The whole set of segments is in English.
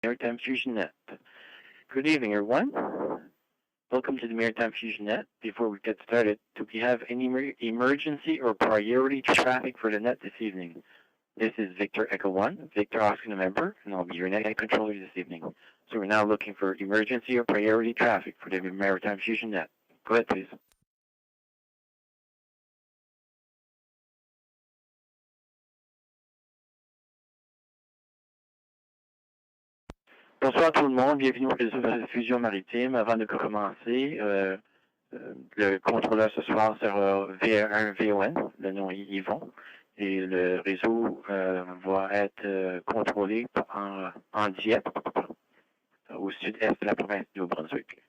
Maritime Fusion Net. Good evening, everyone. Welcome to the Maritime Fusion Net. Before we get started, do we have any emergency or priority traffic for the net this evening? This is Victor Echo 1, Victor Oscar member, and I'll be your net controller this evening. So we're now looking for emergency or priority traffic for the Maritime Fusion Net. Go ahead, please. Bonsoir tout le monde, bienvenue au réseau de fusion maritime. Avant de commencer, le contrôleur ce soir sera un VON, le nom est Yvon, et le réseau va être contrôlé en Dieppe, au sud-est de la province du Nouveau-Brunswick.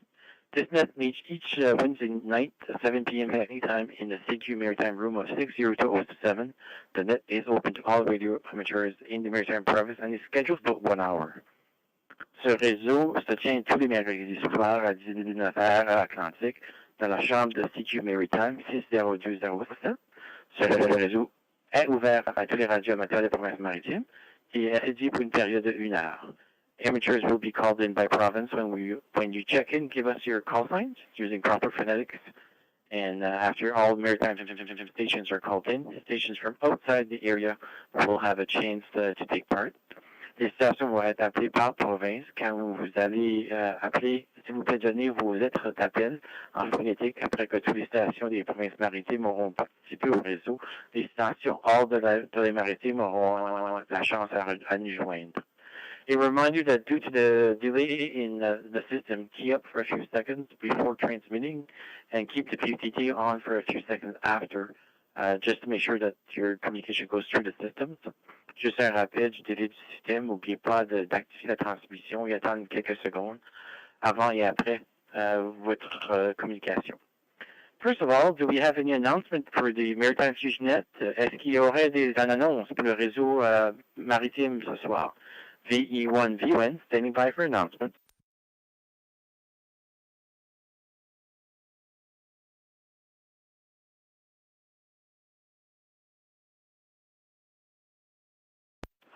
This net meets each Wednesday night at 7 p.m. anytime in the CQ Maritime Room of 60207. The net is open to all radio amateurs in the Maritime Province and is scheduled for 1 hour. Ce réseau se tient tous les mercredis soirs à 19h à l'Atlantique dans la chambre de CQ Maritime 60207. Ce réseau est ouvert à tous les radios amateurs des provinces maritimes et est dédié pour une période de 1 heure. Amateurs will be called in by province. When you check in, give us your call signs using proper phonetics. And after all maritime stations are called in, stations from outside the area will have a chance to take part. Les stations vont être appelées par province. Quand vous allez appeler, s'il vous plaît, donnez vos lettres d'appel en phonétique après que toutes les stations des provinces maritimes auront participé au réseau. Les stations hors de les maritimes auront la chance à nous joindre. A reminder that due to the delay in the system, key up for a few seconds before transmitting and keep the PTT on for a few seconds after, just to make sure that your communication goes through the systems. Juste un rappel du délai du système. N'oubliez pas d'activer la transmission et attendre quelques secondes avant et après votre communication. First of all, do we have any announcement for the Maritime Fusion Net? Est-ce qu'il y aurait des annonces pour le réseau maritime ce soir? VE1 VON, standing by for announcement.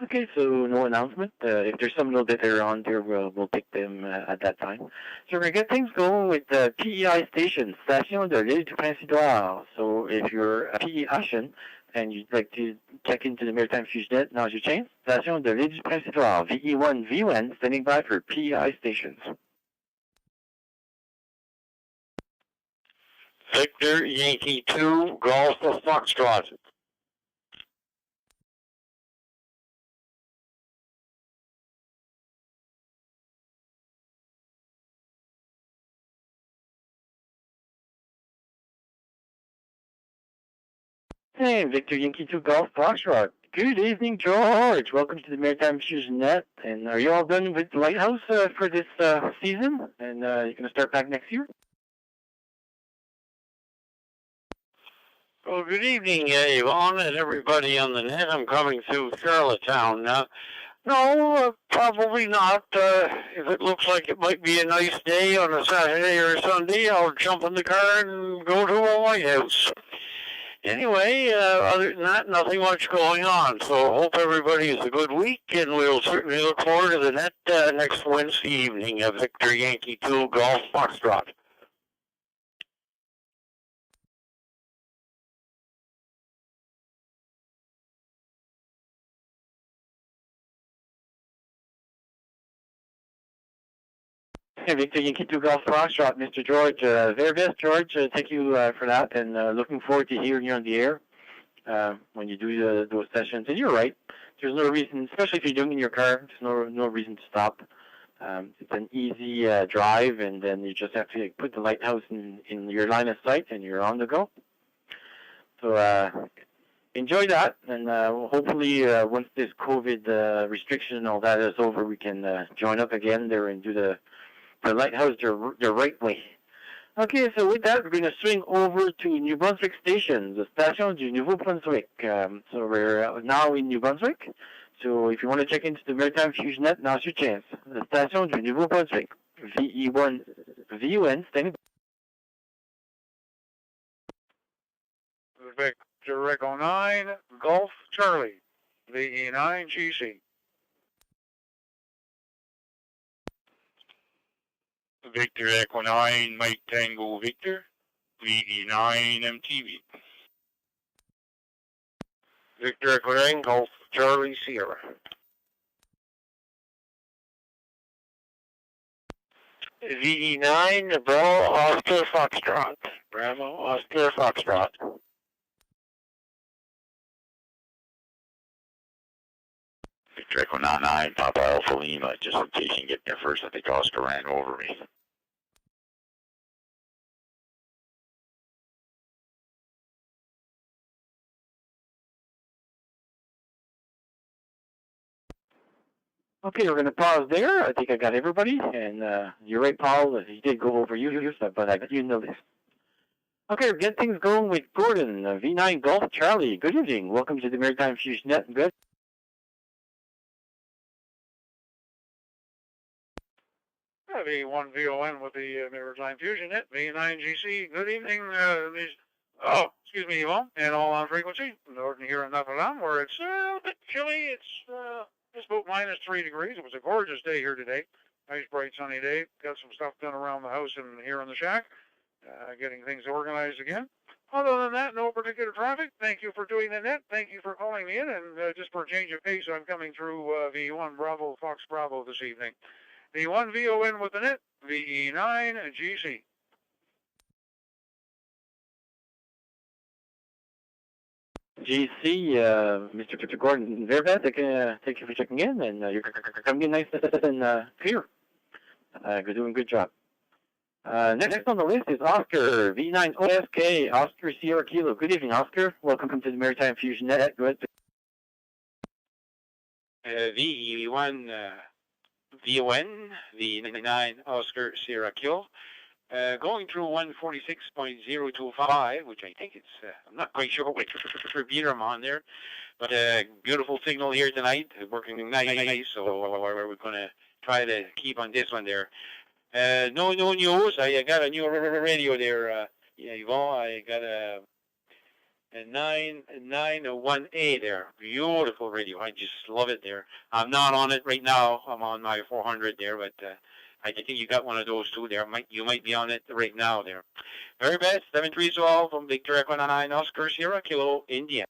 Okay, so no announcement. If there's some little bit later on there, we'll take them at that time. So we're going to get things going with the PEI station, Station de l'Île du Prince-Édouard. So if you're a PEI and you'd like to check into the Maritime Fusion Net, now's your chance. Station de l'Île du Prince-Édouard, VE1 VON, standing by for PEI stations. Victor Yankee 2, Golf of Foxtrot. Hey, Victor Yankee 2 Golf Foxtrot. Good evening, George. Welcome to the Maritime Fusion Net. And are you all done with the Lighthouse for this season? And you're going to start back next year? Well, good evening, Yvonne, and everybody on the net. I'm coming through Charlottetown. No, probably not. If it looks like it might be a nice day on a Saturday or a Sunday, I'll jump in the car and go to a Lighthouse. Anyway, other than that, nothing much going on. So hope everybody has a good week, and we'll certainly look forward to the net next Wednesday evening at Victor Yankee 2 Golf Foxtrot. Hey, Victor Yankee 2 Golf Foxtrot, Mr. George. Very best, George. Thank you for that, and looking forward to hearing you on the air when you do those sessions. And you're right. There's no reason, especially if you're doing it in your car, there's no reason to stop. It's an easy drive, and then you just have to put the lighthouse in your line of sight, and you're on the go. So enjoy that, and hopefully once this COVID restriction and all that is over, we can join up again there and do the lighthouse the right way. Okay, so with that, we're going to swing over to New Brunswick Station, the Station du Nouveau-Brunswick. So we're now in New Brunswick. So if you want to check into the Maritime Fusion Net, now's your chance. The Station du Nouveau-Brunswick, VE1 VON, standing by. Victor Echo 9, Golf Charlie, VE9 GC. Victor Echo 9, Mike Tango Victor, VE9 MTV. Victor Echo 9, Golf Charlie Sierra. VE9, Bravo Oscar Foxtrot. Bravo Oscar Foxtrot. Victor Echo 99, Papa Alpha Lima, just in case you can get there first. I think Oscar ran over me. Okay, we're going to pause there. I think I got everybody. And you're right, Paul. He did go over you, but I got you in the list. Okay, we're getting things going with Gordon, V9 Golf Charlie. Good evening. Welcome to the Maritime Fusion Net. Good. V1 VON with the Maritime Fusion Net, V9GC. Good evening, excuse me, Yvonne, and all on frequency. Northern here in Notre-Dame, where it's a bit chilly. It's about -3 degrees. It was a gorgeous day here today. Nice, bright, sunny day. Got some stuff done around the house and here in the shack. Getting things organized again. Other than that, no particular traffic. Thank you for doing the net. Thank you for calling me in. And just for a change of pace, I'm coming through V1 Bravo, Fox Bravo this evening. V1 VON with the net, VE9 GC. GC, Mr. Gordon Vervet, thank you for checking in, and you're coming in nice and clear. You're doing a good job. Next on the list is Oscar, V9 OSK, Oscar Sierra Kilo. Good evening, Oscar. Welcome to the Maritime Fusion Net. Go ahead. VE1 VON, V9 Oscar Sierra Kilo. Going through 146.025, which I think it's, I'm not quite sure which meter I'm on there, but beautiful signal here tonight, working nice, so we're going to try to keep on this one there. No news, I got a new radio there, Yvonne, I got a 901A there, beautiful radio, I just love it there. I'm not on it right now, I'm on my 400 there, but I think you got one of those too there. You might be on it right now there. Very best, 730 from Victor Echo 9 Oscar Sierra Kilo, India.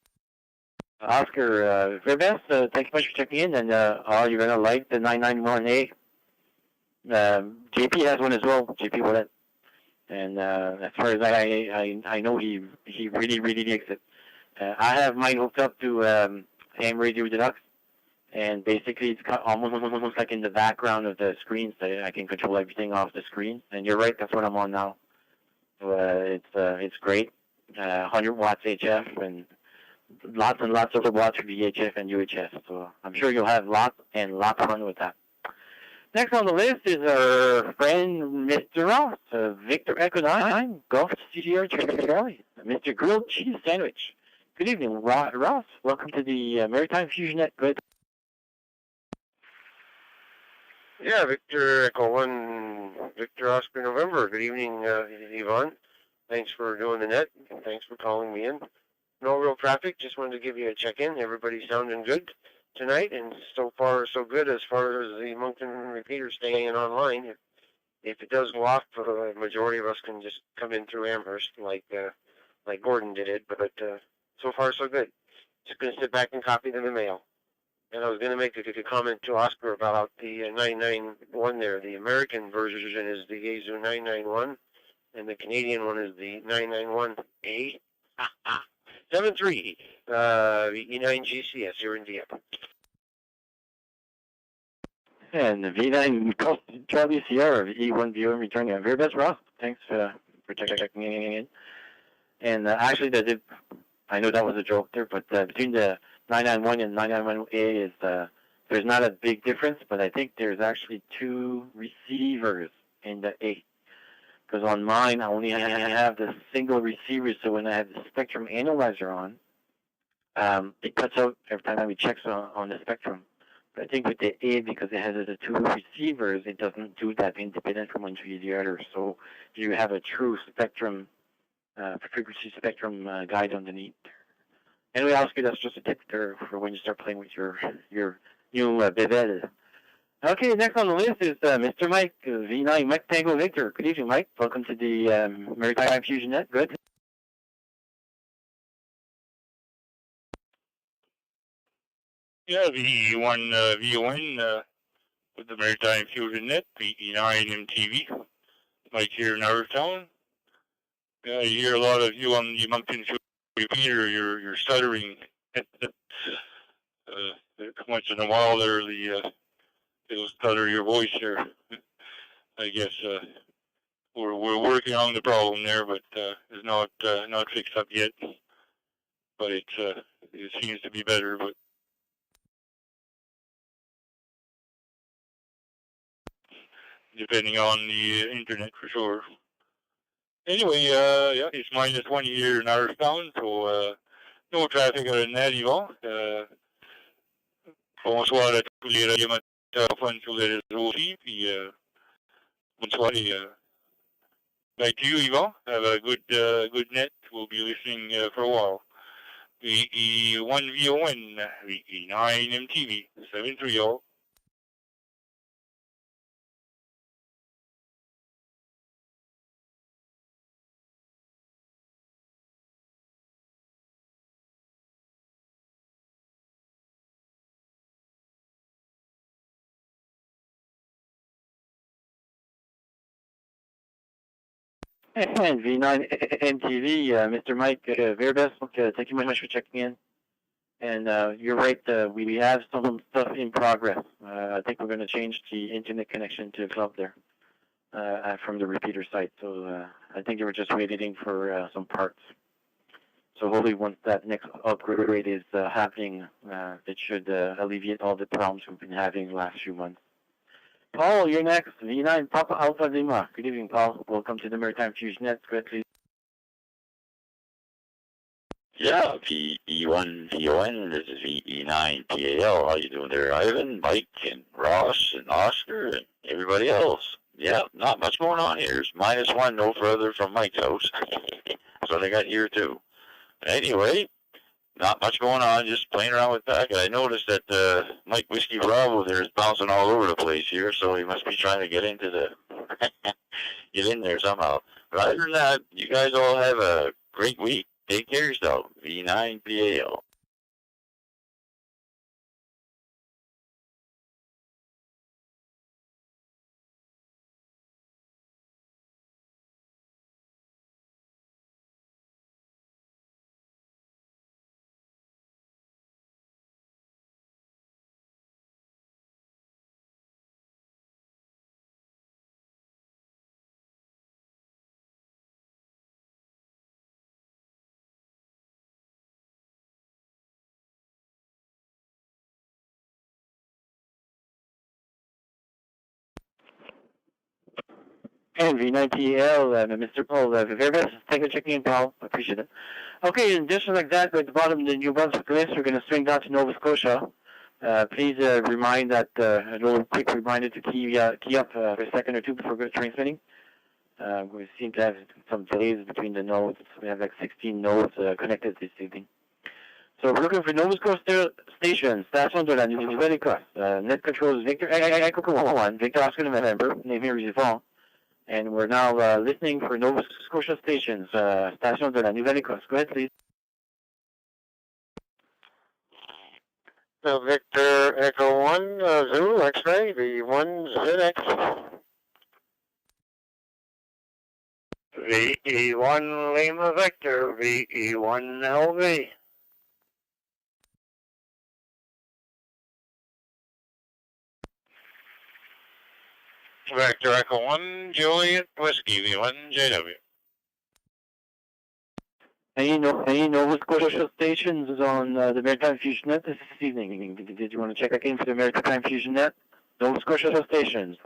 Oscar, very best. Thank you much for checking in, and you're going to like the 991A. JP has one as well, JP Wallet. And as far as I know, he really likes it. I have mine hooked up to AM Radio Deluxe. And basically, it's almost like in the background of the screen, so I can control everything off the screen. And you're right, that's what I'm on now. So it's great. 100 watts HF and lots and lots of watts for VHF and UHF. So I'm sure you'll have lots and lots of fun with that. Next on the list is our friend Mr. Ross, Victor Echo 9, Golf Sierra Charlie, Mr. Grilled Cheese Sandwich. Good evening, Ross. Welcome to the Maritime Fusion Net. Good. Yeah, Victor Echo 1, Victor Oscar November. Good evening, Yvonne. Thanks for doing the net. Thanks for calling me in. No real traffic. Just wanted to give you a check-in. Everybody's sounding good tonight, and so far so good as far as the Moncton repeater staying online. If it does go off, the majority of us can just come in through Amherst like Gordon did it. But so far so good. Just going to sit back and copy them in the mail. And I was going to make a comment to Oscar about the 991 there. The American version is the Yaesu 991, and the Canadian one is the 991A. 73, E9GCS here in Dieppe. And the V9 Charlie Sierra, E1 VOM returning. Very best, Ross. Thanks for checking in. And actually, I know that was a joke there, but between the 991 and 991A is there's not a big difference, but I think there's actually 2 receivers in the A. Because on mine, I only have the single receiver, so when I have the spectrum analyzer on, it cuts out every time I check on the spectrum. But I think with the A, because it has the 2 receivers, it doesn't do that independent from one to the other. So you have a true spectrum, frequency spectrum guide underneath. Anyway, Oscar, that's just a tip there for when you start playing with your new Bevel. Okay, next on the list is Mr. Mike, V9 Mike Tango Victor. Good evening, Mike. Welcome to the Maritime Fusion Net. Good. Yeah, VE1 VON with the Maritime Fusion Net, VE9 MTV, Mike here in our town. I hear a lot of you on the Moncton repeater, you're stuttering. Once in a while there, it'll stutter your voice there. I guess we're working on the problem there, but it's not fixed up yet. But it seems to be better. But depending on the internet for sure. Anyway, yeah, it's -1 here in our town, so no traffic other than that, Yvon. Bonsoir à tous les radiomoteurs sur les réseaux aussi, puis bonsoir et back to you, Yvon. Have a good net. We'll be listening for a while. VE1 VON, VE9 MTV, 730. And V9 MTV, Mr. Mike, very best. Thank you very much for checking in. And you're right, we have some stuff in progress. I think we're going to change the internet connection to the club there from the repeater site. So I think they were just waiting for some parts. So hopefully once that next upgrade is happening, it should alleviate all the problems we've been having the last few months. Paul, you're next. V9 Papa Alpha Lima. Good evening, Paul. Welcome to the Maritime Fusion Net. Go ahead, please. Yeah, VE1 VON, this is VE9 PAL. How you doing there, Ivan, Mike, and Ross, and Oscar, and everybody else? Yeah, not much going on here. It's -1, no further from Mike's house. That's what I got here, too. Anyway, not much going on, just playing around with packet. I noticed that Mike Whiskey Bravo there is bouncing all over the place here, so he must be trying to get into the get in there somehow. But other than that, you guys all have a great week. Take care of yourself. V9 PAL. And V9TL, Mr. Paul, very best. Thank you for checking in, Paul. I appreciate it. Okay, and just like that, at the bottom of the New Brunswick list, we're going to swing down to Nova Scotia. Please remind that, a little quick reminder to key up for a second or two before transmitting. We seem to have some delays between the nodes. We have like 16 nodes connected this evening. So we're looking for Nova Scotia station, Station de la Nouvelle-Écosse. Net control is Victor, Echo 1, Victor Oscar November, name here is Yvon. And we're now listening for Nova Scotia stations, Station de la Nouvelle-Écosse. Go ahead, please. So Victor Echo 1, Zulu X-ray, V1 ZX. VE1 Lima Victor, VE1 LV. Victor Echo 1, Juliet Whiskey, V1 JW. Any Nova Scotia stations on the Maritime Fusion Net this evening? Did you want to check again for the Maritime Fusion Net? Nova Scotia stations.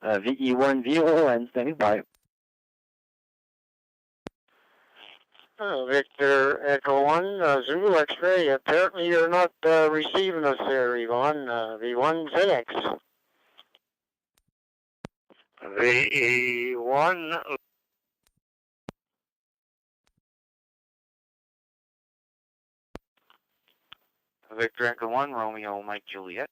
VE1 VON, standing by. Victor Echo 1, Zulu X-ray. Apparently you're not receiving us there, Yvonne. V1 ZX. VE1. Victor Echo 1, Romeo Mike Juliet.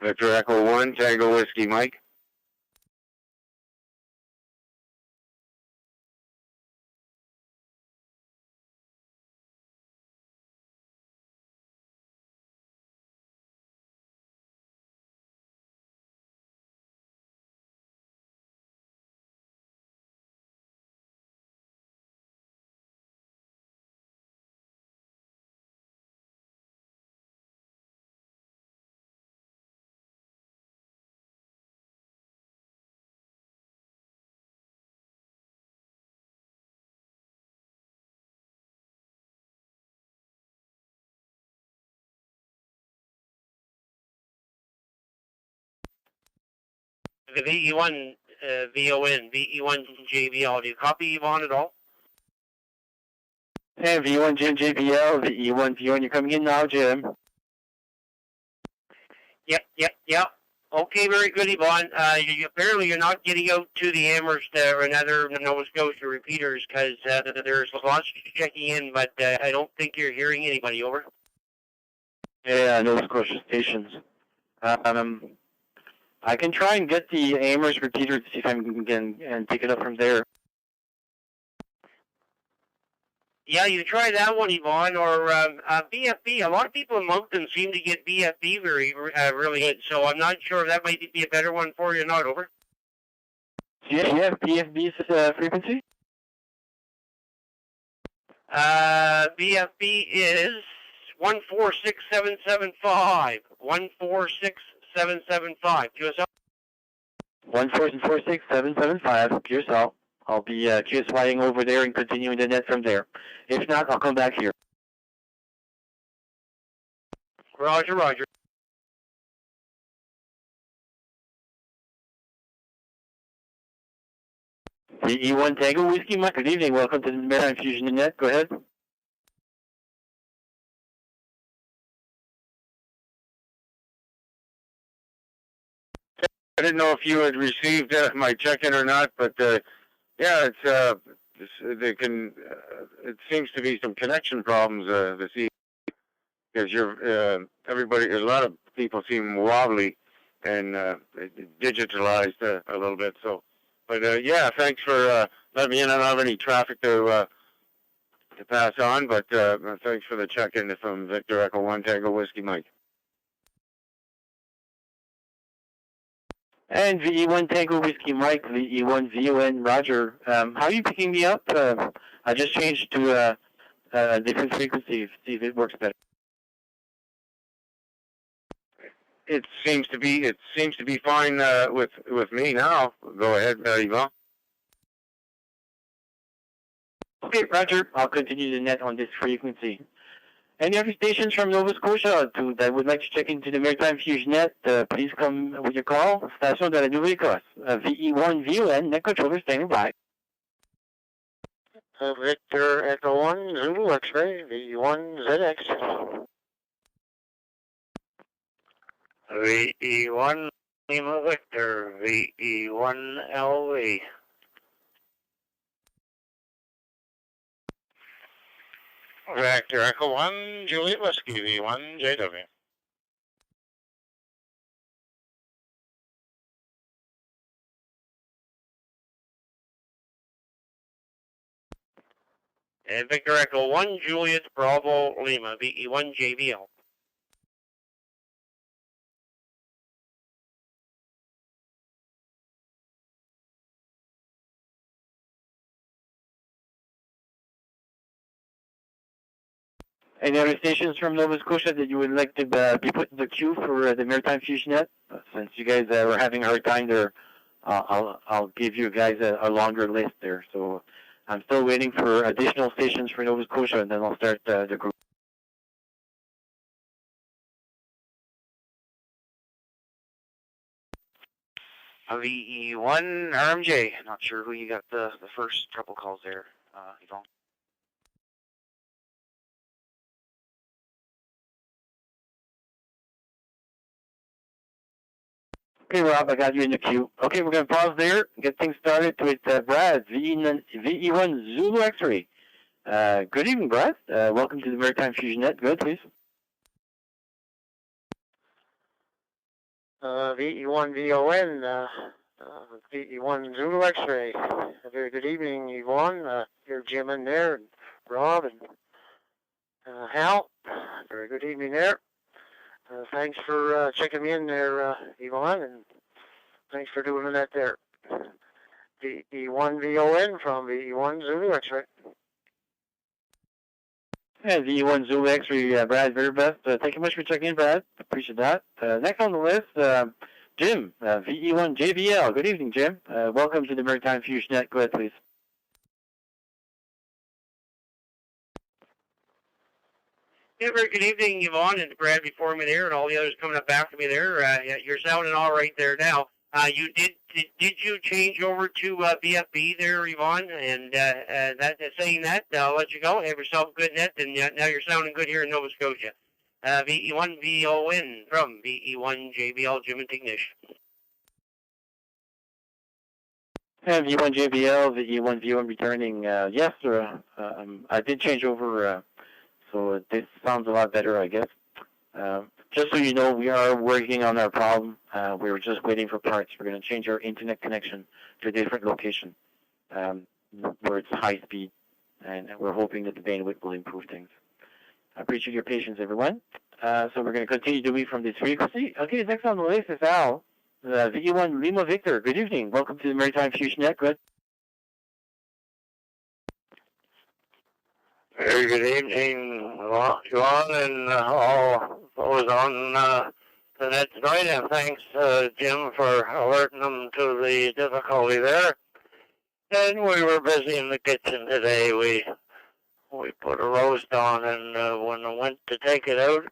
Victor Echo 1, Tango Whiskey Mike. The VE1 VON, VE1 JBL. Do you copy Yvonne at all? Hey, V1 Jim JBL, VE1 V1, you're coming in now, Jim. Yep. Okay, very good, Yvonne. Apparently you're not getting out to the Amherst or another Nova Scotia repeaters because there's lots checking in, but I don't think you're hearing anybody. Over. Yeah, Nova Scotia stations. I can try and get the Amherst repeater to see if I can pick it up from there. Yeah, you try that one, Yvonne, or BFB. A lot of people in Moncton seem to get BFB really good, so I'm not sure if that might be a better one for you or not. Over. Do you have BFB's frequency? BFB is 146775. 146775. QSL? 146775, QSL. I'll be QSYing over there and continuing the net from there. If not, I'll come back here. Roger. The E1 Tango Whiskey Mike, good evening. Welcome to the Maritime Fusion net. Go ahead. I didn't know if you had received my check-in or not, but yeah, it seems to be some connection problems this evening because a lot of people seem wobbly and digitalized a little bit. So, but yeah, thanks for letting me in. I don't have any traffic to pass on, but thanks for the check-in from Victor Echo 1 Tango Whiskey Mike. And VE1 Tango Whiskey Mike, VE1 VON Roger. How are you picking me up? I just changed to a different frequency, see if it works better. It seems to be fine with me now. Go ahead, Yvonne. Okay, Roger. I'll continue the net on this frequency. Any other stations from Nova Scotia that would like to check into the Maritime Fusion net, please come with your call. Station de la Nouvelle-Écosse. VE1 VON, net controller standing by. Victor Echo 1, Zulu X-ray, VE1 ZX. VE1 Lima Victor, VE1 LV. Victor Echo 1, Juliet Whiskey, V1 JW. Victor Echo 1, Juliet Bravo Lima, VE1 JBL. Any other stations from Nova Scotia that you would like to be put in the queue for the Maritime Fusion net? Since you guys were having a hard time there, I'll give you guys a longer list there. So I'm still waiting for additional stations for Nova Scotia, and then I'll start the group. VE1 RMJ. Not sure who you got the first couple calls there, Yvonne. Okay, Rob, I got you in the queue. Okay, we're going to pause there, get things started with Brad, VE1 Zulu X-ray. Good evening, Brad. Welcome to the Maritime Fusion net. Go ahead, please. VE1 VON, VE1 Zulu X-ray. A very good evening, Yvonne. Here, Jim in there, and Rob, and Hal. Very good evening there. Thanks for checking me in there, Yvonne, and thanks for doing that there. VE1 VON from VE1 Zulu X-ray. Yeah, VE1 Zulu X-ray, Brad, very best. Thank you much for checking in, Brad. Appreciate that. Next on the list, Jim, VE1 JBL. Good evening, Jim. Welcome to the Maritime Fusion Net. Go ahead, please. Yeah, very good evening, Yvonne and Brad before me there, and all the others coming up after me there. Yeah, you're sounding all right there now. You did you change over to BFB there, Yvonne? And saying that, I'll let you go. Have yourself a good net, and now you're sounding good here in Nova Scotia. VE1 VON from VE1 JBL, Jim and Tignish. And VE1 JBL, VE1 VON returning. Yes, sir. I did change over, so this sounds a lot better, I guess. Just so you know, we are working on our problem. We were just waiting for parts. We're going to change our internet connection to a different location where it's high speed, and we're hoping that the bandwidth will improve things. I appreciate your patience, everyone. So we're going to continue doing from this frequency. Okay, next on the list is Al, VE1 Lima Victor. Good evening. Welcome to the Maritime Fusion Net. Good. Very good evening, Yvonne, and all those on the net tonight, and thanks, Jim, for alerting them to the difficulty there. And we were busy in the kitchen today. We put a roast on, and when I went to take it out,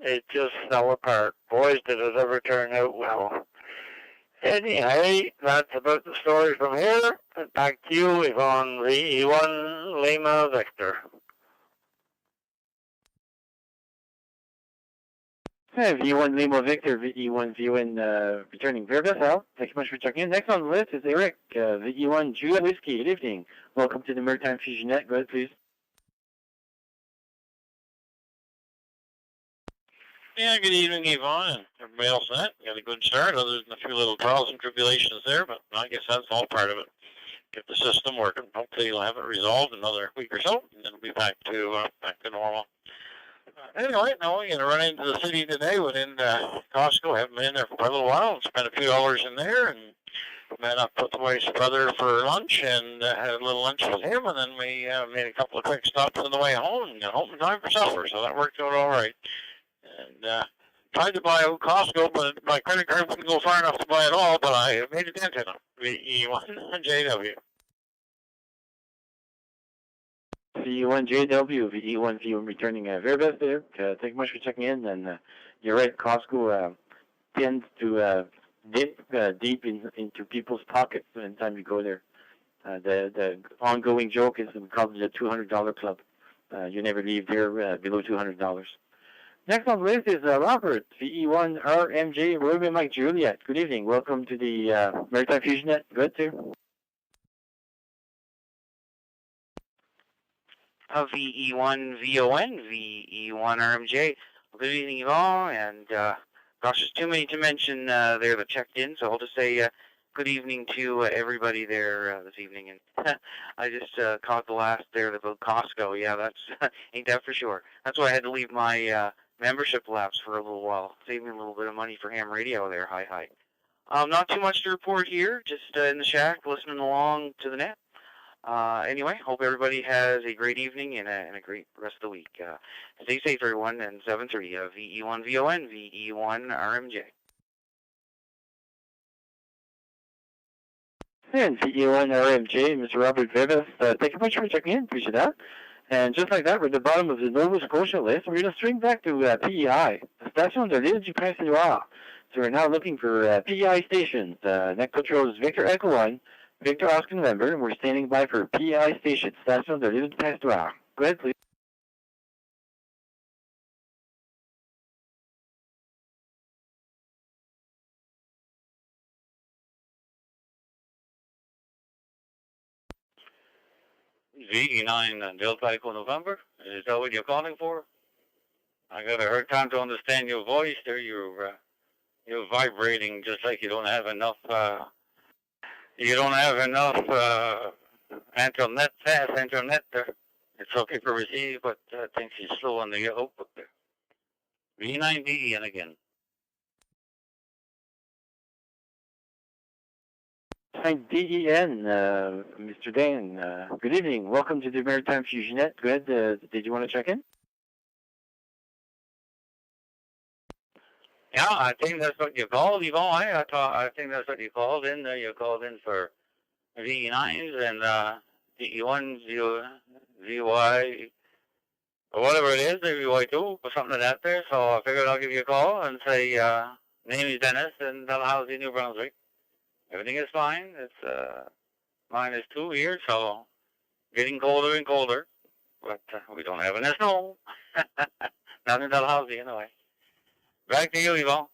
it just fell apart. Boys, did it ever turn out well. Anyway, that's about the story from here. Back to you, Yvonne, VE1 Lima Victor. Hey, VE1 Lima Victor, VE1 VON returning. Very best, Al. Thank you much for checking in. Next on the list is Eric, VE1 Juliet Whiskey. Good evening. Welcome to the Maritime Fusion Net. Go ahead, please. Yeah, good evening, Yvonne, and everybody else on that. Got a good start, other than a few little trials and tribulations there, but I guess that's all part of it. Get the system working. Hopefully you'll have it resolved in another week or so, and then it'll be back to normal. Anyway, now we're going to run into the city today within Costco. Haven't been in there for quite a little while, and spent a few dollars in there, and met up with my brother for lunch, and had a little lunch with him, and then we made a couple of quick stops on the way home, and got home in time for supper, so that worked out all right. And tried to buy out Costco, but my credit card wouldn't go far enough to buy it all, but I made a dent in them. VE1 JW. VE1 JW, VE1 VON returning. Very best there. Thank you much for checking in. And you're right, Costco tends to dip deep into people's pockets any time you go there. The ongoing joke is we call it the $200 club. You never leave there below $200. Next on the list is Robert, VE1 RMJ Romeo Mike Juliet. Good evening. Welcome to the Maritime Fusion Net. Good, sir. VE1 VON, VE1 RMJ. Good evening, all, and gosh, there's too many to mention there that checked in, so I'll just say good evening to everybody there this evening. And I just caught the last there about Costco. Yeah, that's ain't that for sure. That's why I had to leave my membership lapse for a little while, saving a little bit of money for ham radio there. Hi. Not too much to report here, just in the shack, listening along to the net. Anyway, hope everybody has a great evening and a great rest of the week. Stay safe, everyone, and 7:30, VE1 VON, VE1 RMJ. And VE1 RMJ, Mr. Robert Vegas, thank you much for checking in. Appreciate that. And just like that, we're at the bottom of the Nova Scotia list. We're going to swing back to PEI. The station de l'île du Prince-Édouard. So we're now looking for PEI stations. Next control is Victor Echo 1, Victor Oscar November, and we're standing by for PEI station, station de l'île du Prince-Édouard. Go ahead, please. VE9 Delta Echo November. Is that what you're calling for? I got a hard time to understand your voice there. You're you're vibrating just like you don't have enough. You don't have enough internet, fast internet there. It's okay for receive, but I think she's slow on the output there. V9DE and again. Hi, DEN, Mr. Dan. Good evening. Welcome to the Maritime Fusion Net. Go ahead. Did you want to check in? Yeah, I think that's what you called, Yvonne. I think that's what you called in. You called in for V9s and DE1s, VY, or whatever it is, maybe VY2 or something like that there. So I figured I'll give you a call and say, name is Dennis in Dalhousie, New Brunswick. Everything is fine. It's -2 here, so getting colder and colder. But we don't have any snow. Not in Dalhousie, anyway. Back to you, Yvonne.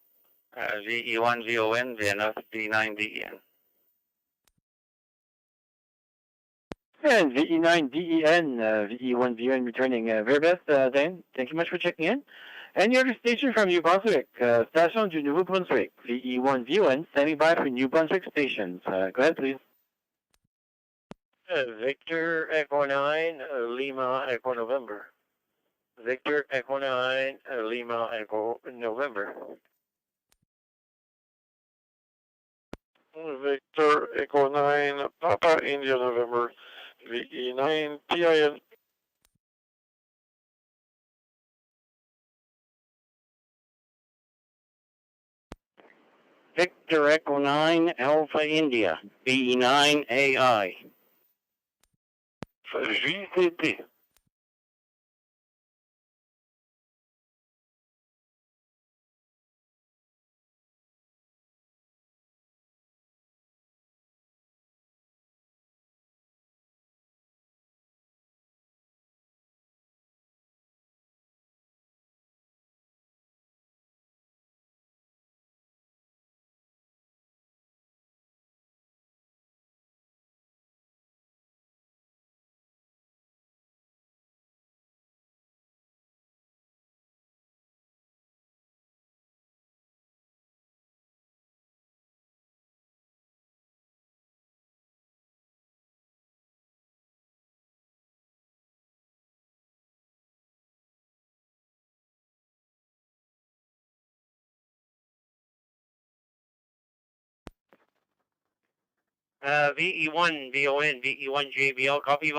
VE1, VON, VNF, V9DEN. And VE9DEN, VE1, VON returning. Very best, Dan. Thank you much for checking in. And your other station from New Brunswick, Station du Nouveau-Brunswick, VE1, VON, standing by for New Brunswick stations. Go ahead, please. Victor Echo 9, Lima Echo November. Victor Echo 9, Lima Echo November. Victor Echo 9, Papa India November, VE9 TIN. Victor Echo 9, Alpha India, VE9 AI. JTT. VE1 VON, VE1 JBL, copy.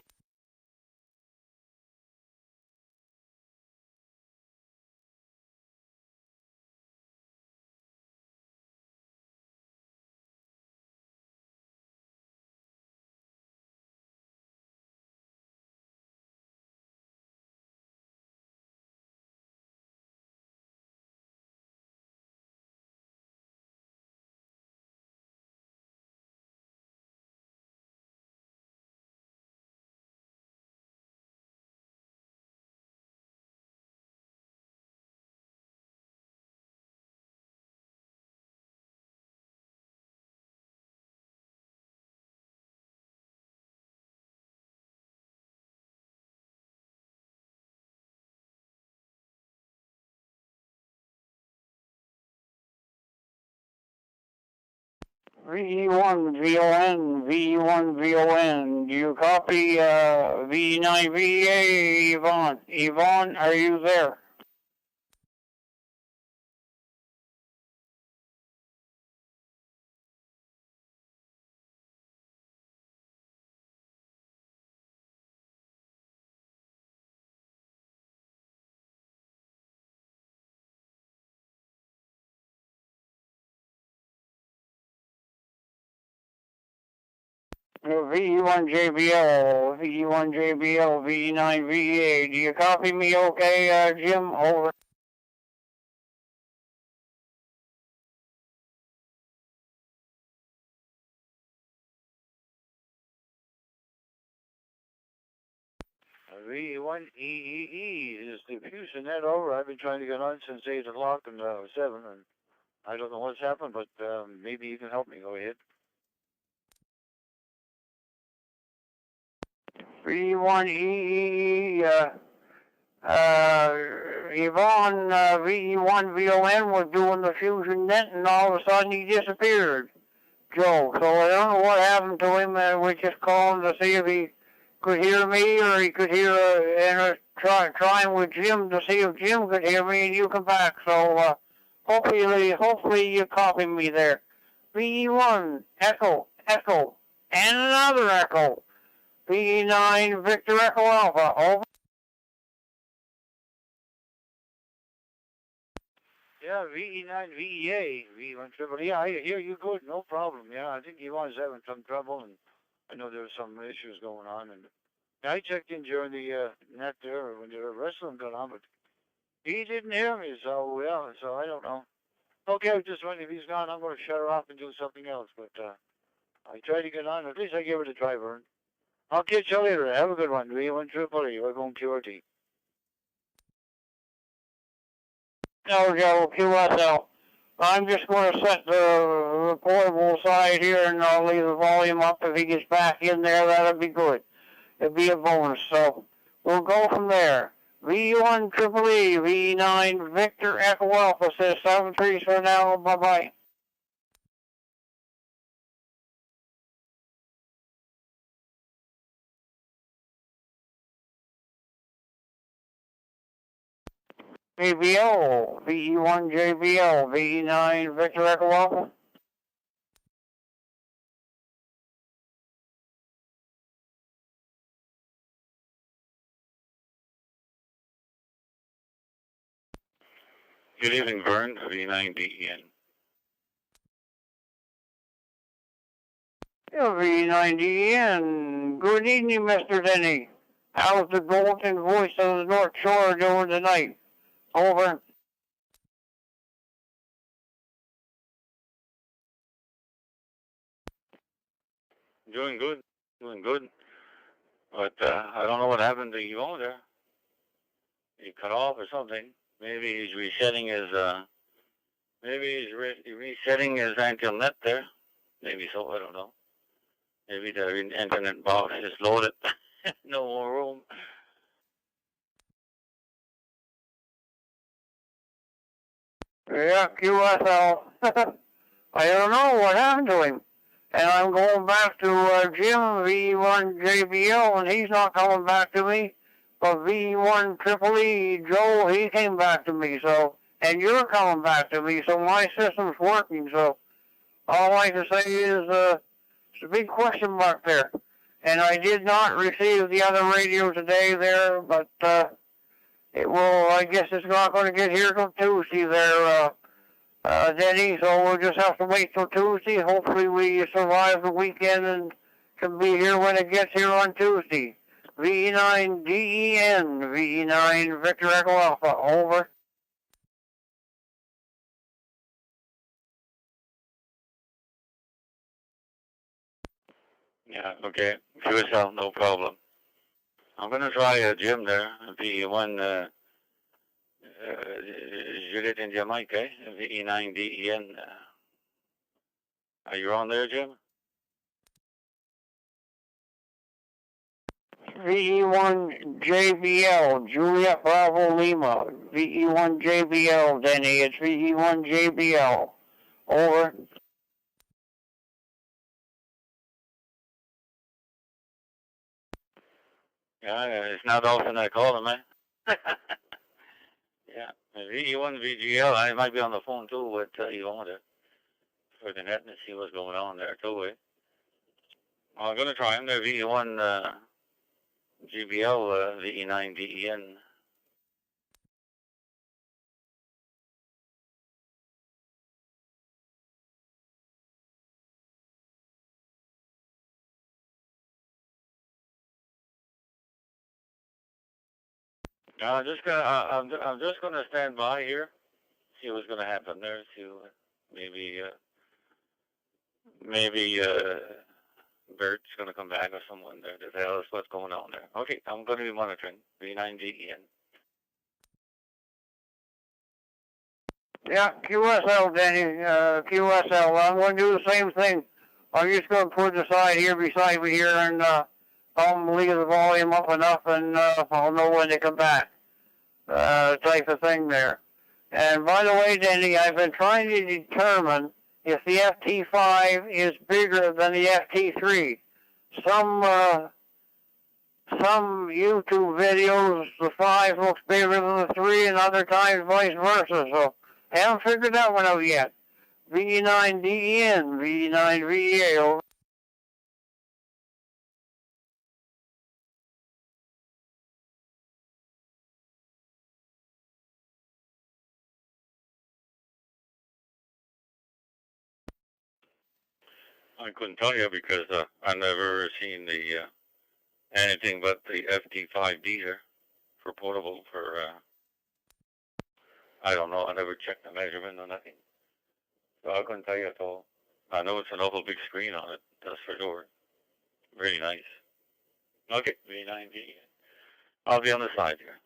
VE1 VON, VE1 VON. Do you copy V9 VA, Yvonne? Yvonne, are you there? V1 JBL, V1 JBL, V9 VA. Do you copy me okay, Jim? Over. V1 EEE is the Fusion Net over. I've been trying to get on since 8 o'clock and 7, and I don't know what's happened, but maybe you can help me. Go ahead. V1 EEE, Yvonne, VE1VON was doing the fusion net, and all of a sudden he disappeared, Joe. So I don't know what happened to him. We just called him to see if he could hear me, or he could hear, and trying with Jim to see if Jim could hear me, and you come back. So hopefully you copy me there. VE1, echo, echo, and another echo. VE9, Victor Echo Alpha, over. Yeah, VE9, VEA, V1 triple. Yeah, I hear you good, no problem. Yeah, I think he was having some trouble, and I know there was some issues going on. And I checked in during the net there when the wrestling got on, but he didn't hear me, so yeah, so I don't know. Okay, I was just wondering if he's gone, I'm going to shut her off and do something else, but I tried to get on. At least I gave it a try, Vern. I'll catch you later. Have a good one. V1 triple E, we're going QRT. No, Joe, QSL. I'm just going to set the portable aside here, and I'll leave the volume up. If he gets back in there, that'll be good. It'll be a bonus. So we'll go from there. V1 Triple E, V9 Victor Echo Alpha says 7-3 for now. Bye-bye. JBL, VE1 JBL, VE9 Victor Echo Alpha. Good evening, Vern, V9DEN. Yeah, V9DEN. Good evening, Mr. Denny. How's the golden voice of the North Shore doing tonight? Over. Doing good, doing good. But I don't know what happened to you over there. He cut off or something. Maybe he's resetting his resetting his Antelnet there. Maybe so, I don't know. Maybe the internet box is loaded. No more room. Yeah, QSL. I don't know what happened to him. And I'm going back to Jim, V1 JBL, and he's not coming back to me. But V1 Triple E, Joe, he came back to me. So, and you're coming back to me, so my system's working. So all I can say is it's a big question mark there. And I did not receive the other radio today there, but it will, I guess it's not going to get here till Tuesday there, Denny, so we'll just have to wait till Tuesday. Hopefully we survive the weekend and can be here when it gets here on Tuesday. VE9DEN, VE9 Victor Echo Alpha, over. Yeah, okay. QSL, no problem. I'm going to try Jim there, VE1 Juliet India Mike, VE9DEN. Are you on there, Jim? VE1 JBL, Juliet Bravo Lima. VE1 JBL, Denny, it's VE1 JBL. Over. Yeah, it's not often I call him, Yeah, VE1 VGL, I might be on the phone too with Yvonne for the net and see what's going on there too, I'm going to try him there, VE1 GBL, VE9DEN. I'm just gonna stand by here, see what's gonna happen there. See maybe Bert's gonna come back or someone there to tell us what's going on there. Okay, I'm gonna be monitoring V9DEN. Yeah, QSL, Danny, QSL. I'm going to do the same thing. I'm just going to put it aside here beside me here, and I'll leave the volume up enough, and I'll know when they come back. type of thing there. And by the way, Denny, I've been trying to determine if the FT5 is bigger than the FT3. Some YouTube videos, the 5 looks bigger than the 3, and other times vice versa. So, haven't figured that one out yet. VE9DEN, VE9VEA, over. I couldn't tell you because I've never seen the anything but the FT5 beater for portable for, I don't know, I never checked the measurement or nothing. So I couldn't tell you at all. I know it's an awful big screen on it, that's for sure. Really nice. Okay, V9V. I'll be on the side here.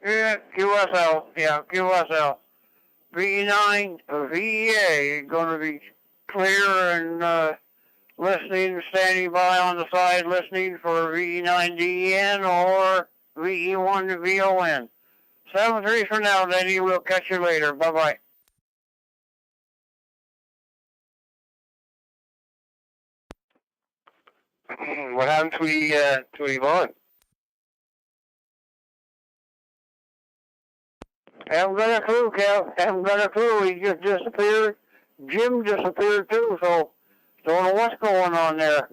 Yeah, QSL, QSL. VE9 VEA is going to be clear and listening, standing by on the side, listening for VE9DEN or VE1 VON. 7-3 for now, Denny. We'll catch you later. Bye-bye. What happened to Yvonne? Haven't got a clue, Cal. Haven't got a clue. He just disappeared. Jim disappeared too, so don't know what's going on there.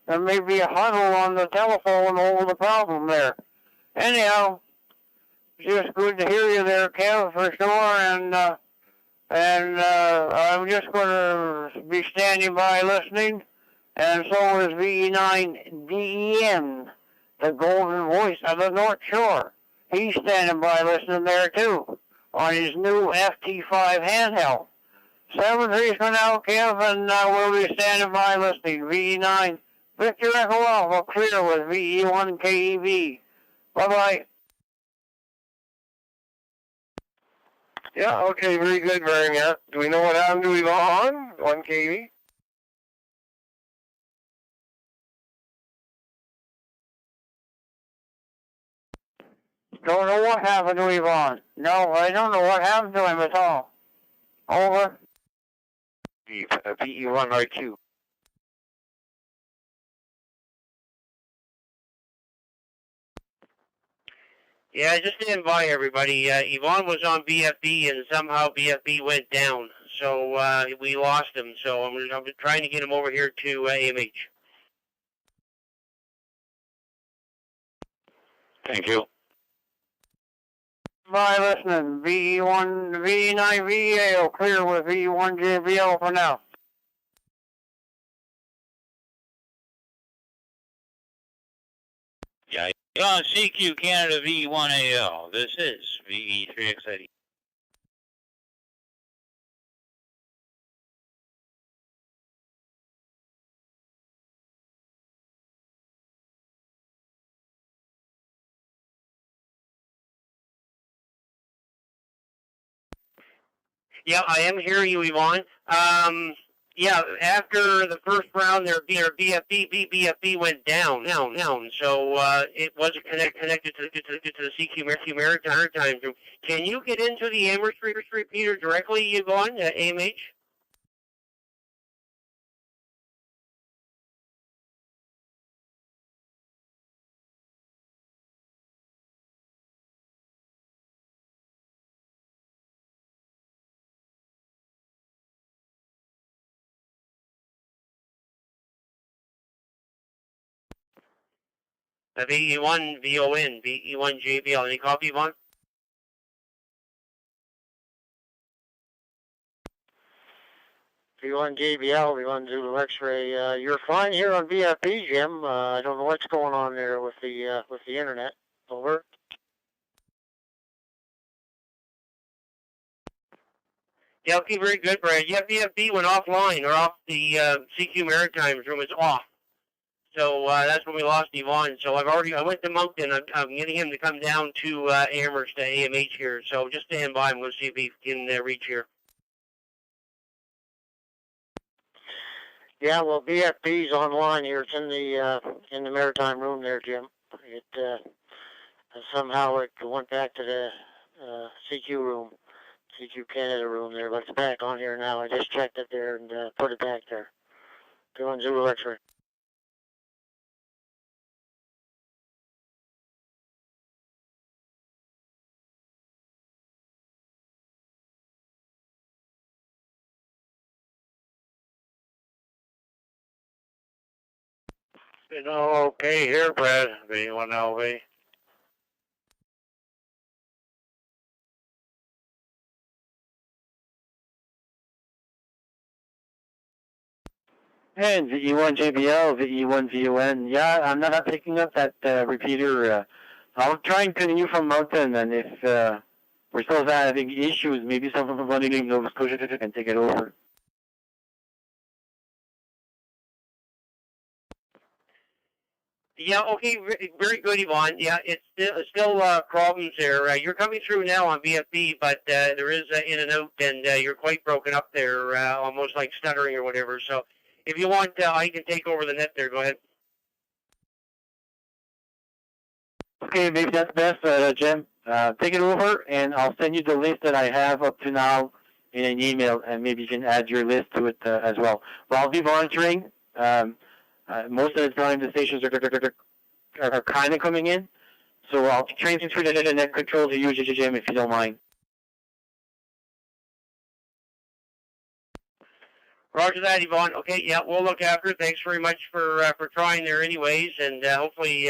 There may be a huddle on the telephone over the problem there. Anyhow, just good to hear you there, Cal, for sure. And I'm just going to be standing by listening. And so is VE9DEN, the golden voice of the North Shore. He's standing by listening there too, on his new FT5 handheld. 7-3 for now, Kev, and we'll be standing by listening. VE9, Victor Echo Alpha, clear with VE1 KEV. Bye-bye. Yeah, okay, very good, very good. Do we know what happened to Yvonne? 1 KV? Don't know what happened to Yvonne. No, I don't know what happened to him at all. Over. VE1 RQ. Yeah, just stand by, everybody. Yvonne was on BFB, and somehow BFB went down. So we lost him. So I'm trying to get him over here to AMH. Thank you. By listening. VE1, VE9, VEA, clear with VE1 JBL for now. Yeah, you're on CQ Canada V1AL. This is VE3X80. Yeah, I am hearing you, Yvonne. Yeah, after the first round, their BFB went down. So it wasn't connected to the CQ Maritime Room. Can you get into the Amherst repeater directly, Yvonne, at AMH? VE1 VON, VE1 JBL. Any copy, Yvonne? V1 JBL, V1 Zulu X-ray. You're fine here on VFP, Jim. I don't know what's going on there with the internet. Over. Yeah, okay, very good, Brad. Yeah, VFB went offline, or off the CQ Maritime Room. It's off. So that's when we lost Yvonne. So I went to Moncton. I'm getting him to come down to Amherst to AMH here. So just stand by. I'm going to see if he can reach here. Yeah, well, BFP's online here. It's in the Maritime Room there, Jim. And somehow it went back to the CQ room, CQ Canada room there, but it's back on here now. I just checked it there and put it back there. Doing Zulu X-ray. Okay here, Brad. V1LV. And VE1 JBL, VE1 VON. Yeah, I'm not picking up that repeater. I'll try and continue from Mountain, and if we're still having issues, maybe someone from running in Nova Scotia can take it over. Yeah, okay, very good, Yvonne. Yeah, it's still problems there. You're coming through now on VFB, but there is in and out, and you're quite broken up there, almost like stuttering or whatever. So if you want, I can take over the net there. Go ahead. Okay, maybe that's best, Jim. Take it over, and I'll send you the list that I have up to now in an email, and maybe you can add your list to it as well. Well, I'll be monitoring. Most of the time, the stations are kind of coming in, so I'll transfer the net control to you, Jim, if you don't mind. Roger that, Yvonne. Okay, yeah, we'll look after it. Thanks very much for trying there, anyways, and hopefully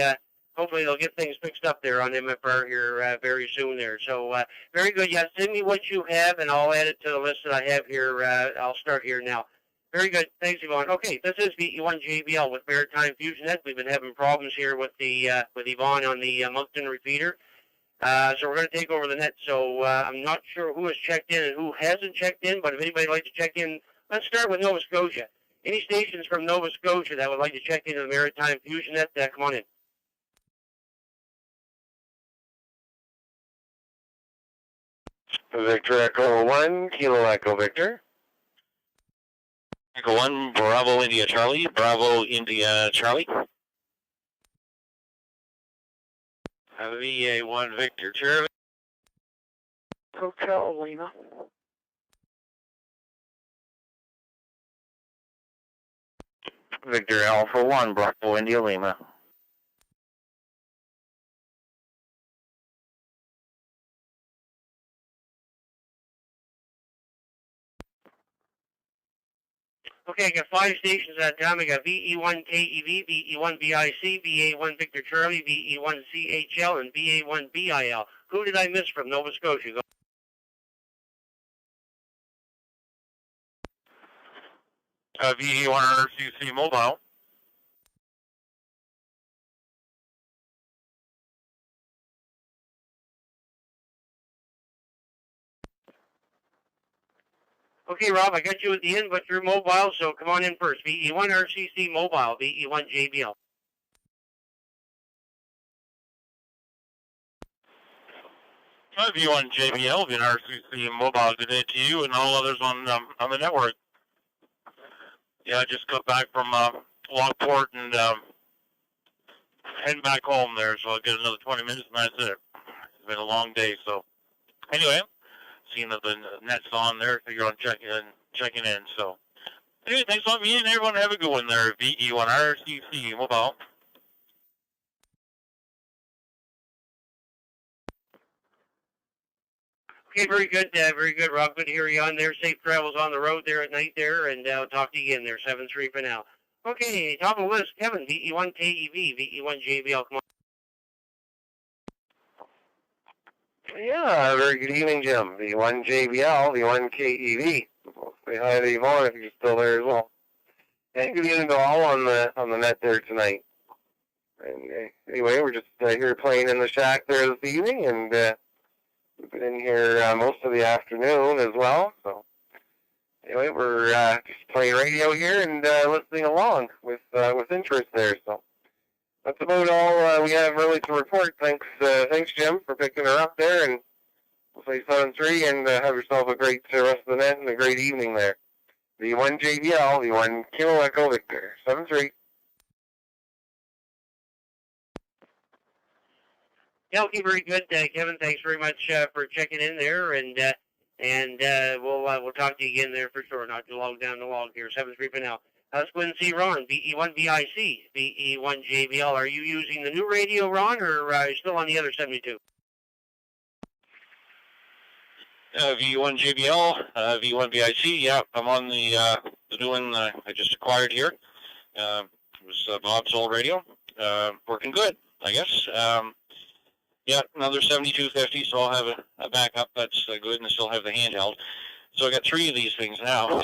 they'll get things fixed up there on MFR here very soon there. So very good. Yeah, send me what you have, and I'll add it to the list that I have here. I'll start here now. Very good. Thanks, Yvonne. Okay, this is VE1 JBL with Maritime Fusion Net. We've been having problems here with Yvonne on the Moncton repeater. So we're going to take over the net. So I'm not sure who has checked in and who hasn't checked in, but if anybody would like to check in, let's start with Nova Scotia. Any stations from Nova Scotia that would like to check into the Maritime Fusion Net, come on in. Victor Echo 1, Kilo Echo Victor. Echo 1, Bravo India Charlie, Bravo India Charlie. VA1 Victor Charlie. Hotel Lima. Victor Alpha 1, Bravo India Lima. Okay, I got 5 stations at a time. I got VE1 KEV, VE1 BIC, VA1 Victor Charlie, VE1 CHL, and VA1 BIL. Who did I miss from Nova Scotia? Go. VE1 RCC Mobile. Okay, Rob, I got you at the end, but you're mobile, so come on in first. VE1 RCC Mobile, VE1 JBL. VE1 JBL, VE1 RCC Mobile. Good day to you and all others on the network. Yeah, I just got back from Lockport and heading back home there, so I'll get another 20 minutes and that's it. It's been a long day, so anyway, seeing that the net's on there, figure on checking in. So anyway, thanks a lot, me and everyone. Have a good one there. VE1 RCC Mobile. Okay, very good, Rob. Good to hear you on there. Safe travels on the road there at night there, and I'll talk to you again there. 7-3 for now. Okay, top of the list, Kevin, VE1 KEV, VE1 JBL. Come on. Yeah, very good evening, Jim. V1 JBL, V1 KEV. Say hi to Yvonne if you're still there as well. And good evening to all on the net there tonight. And anyway, we're just here playing in the shack there this evening, and we've been in here most of the afternoon as well. So anyway, we're just playing radio here and listening along with interest there. So that's about all we have really to report. Thanks, Jim, for picking her up there, and we'll say 7-3, and have yourself a great rest of the night and a great evening there. V1 JBL, V1 Kilo Echo Victor, 7-3. Yeah, okay, very good, Kevin. Thanks very much for checking in there, and we'll talk to you again there for sure. Not too long down the log here. 7-3 for now. Let's go and see Ron. VE1VIC, VE1JBL. Are you using the new radio, Ron, or are you still on the other 72? V1JBL, V1VIC. Yeah, I'm on the new one I just acquired here. It was Bob's old radio. Working good, I guess. Yeah, another 7250, so I'll have a backup. That's good, and I still have the handheld. So I got 3 of these things now.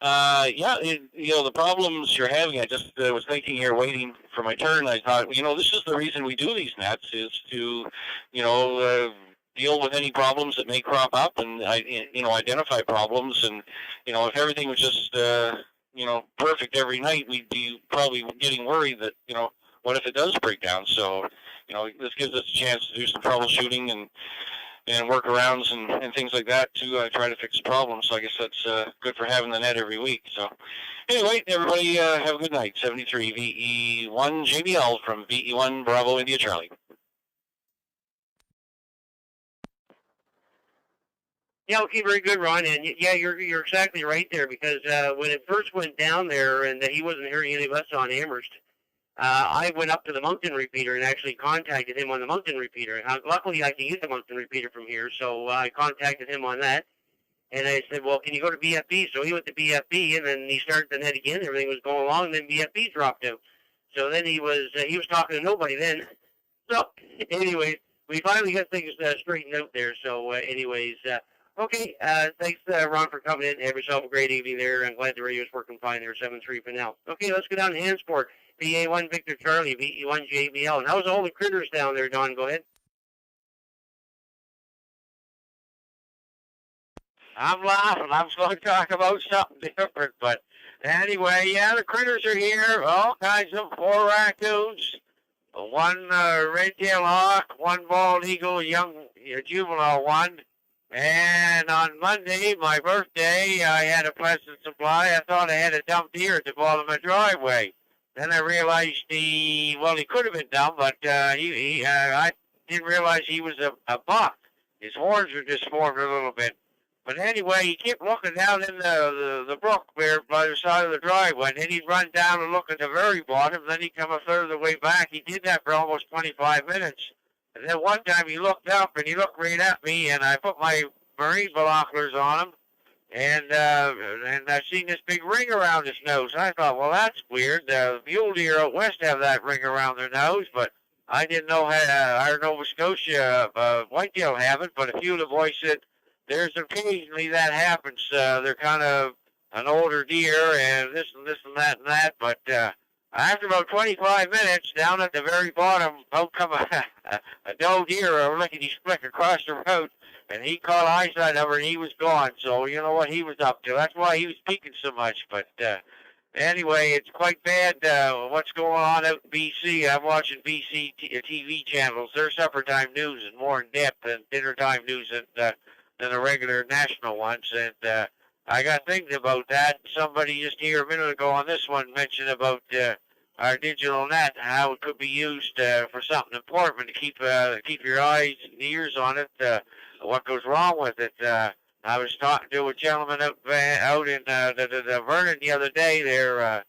Yeah, the problems you're having, I just was thinking here, waiting for my turn. I thought, this is the reason we do these nets, is to, deal with any problems that may crop up and, identify problems. And, if everything was just, perfect every night, we'd be probably getting worried that, what if it does break down? So, this gives us a chance to do some troubleshooting and workarounds and things like that to try to fix the problem. So I guess that's good for having the net every week. So anyway, everybody have a good night. 73 VE1 JBL from VE1 Bravo India Charlie. Yeah, okay, very good, Ron. And yeah, you're exactly right there, because when it first went down there and he wasn't hearing any of us on Amherst, I went up to the Moncton repeater and actually contacted him on the Moncton repeater. Luckily, I can use the Moncton repeater from here, so I contacted him on that. And I said, well, can you go to BFB? So he went to BFB, and then he started the net again. Everything was going along, and then BFB dropped out. So then he was talking to nobody then. So anyways, we finally got things straightened out there. So okay, thanks, Ron, for coming in. Have yourself a great evening there. I'm glad the radio's working fine there, 7-3 for now. Okay, let's go down to Hansport. VA1 Victor Charlie, VE1 JBL. And how's all the critters down there, Don? Go ahead. I'm laughing. I'm going to talk about something different. But anyway, yeah, the critters are here. All kinds of 4 raccoons, 1 red-tailed hawk, 1 bald eagle, a juvenile one. And on Monday, my birthday, I had a pleasant supply. I thought I had a dumb deer at the bottom of my driveway. Then I realized he could have been dumb, but I didn't realize he was a buck. His horns were just formed a little bit. But anyway, he kept looking down in the brook there by the side of the driveway, and then he'd run down and look at the very bottom, then he'd come a third of the way back. He did that for almost 25 minutes. And then one time he looked up, and he looked right at me, and I put my marine binoculars on him, and I seen this big ring around his nose. I thought, well, that's weird. The mule deer out west have that ring around their nose, but I didn't know how our Nova Scotia whitetail have it. But a few of the boys said there's occasionally that happens. They're kind of an older deer, and this and that and that. But after about 25 minutes, down at the very bottom, out come a doe deer, a lickety-split across the road. And he caught eyesight of her, and he was gone. So you know what he was up to. That's why he was peeking so much. But anyway, it's quite bad what's going on out in BC. I'm watching BC TV channels. Their supper time news is more in depth than dinner time news than the regular national ones. And I got thinking about that. Somebody just here a minute ago on this one mentioned about our digital net, how it could be used for something important to keep your eyes and ears on it. What goes wrong with it? I was talking to a gentleman out in the Vernon the other day there,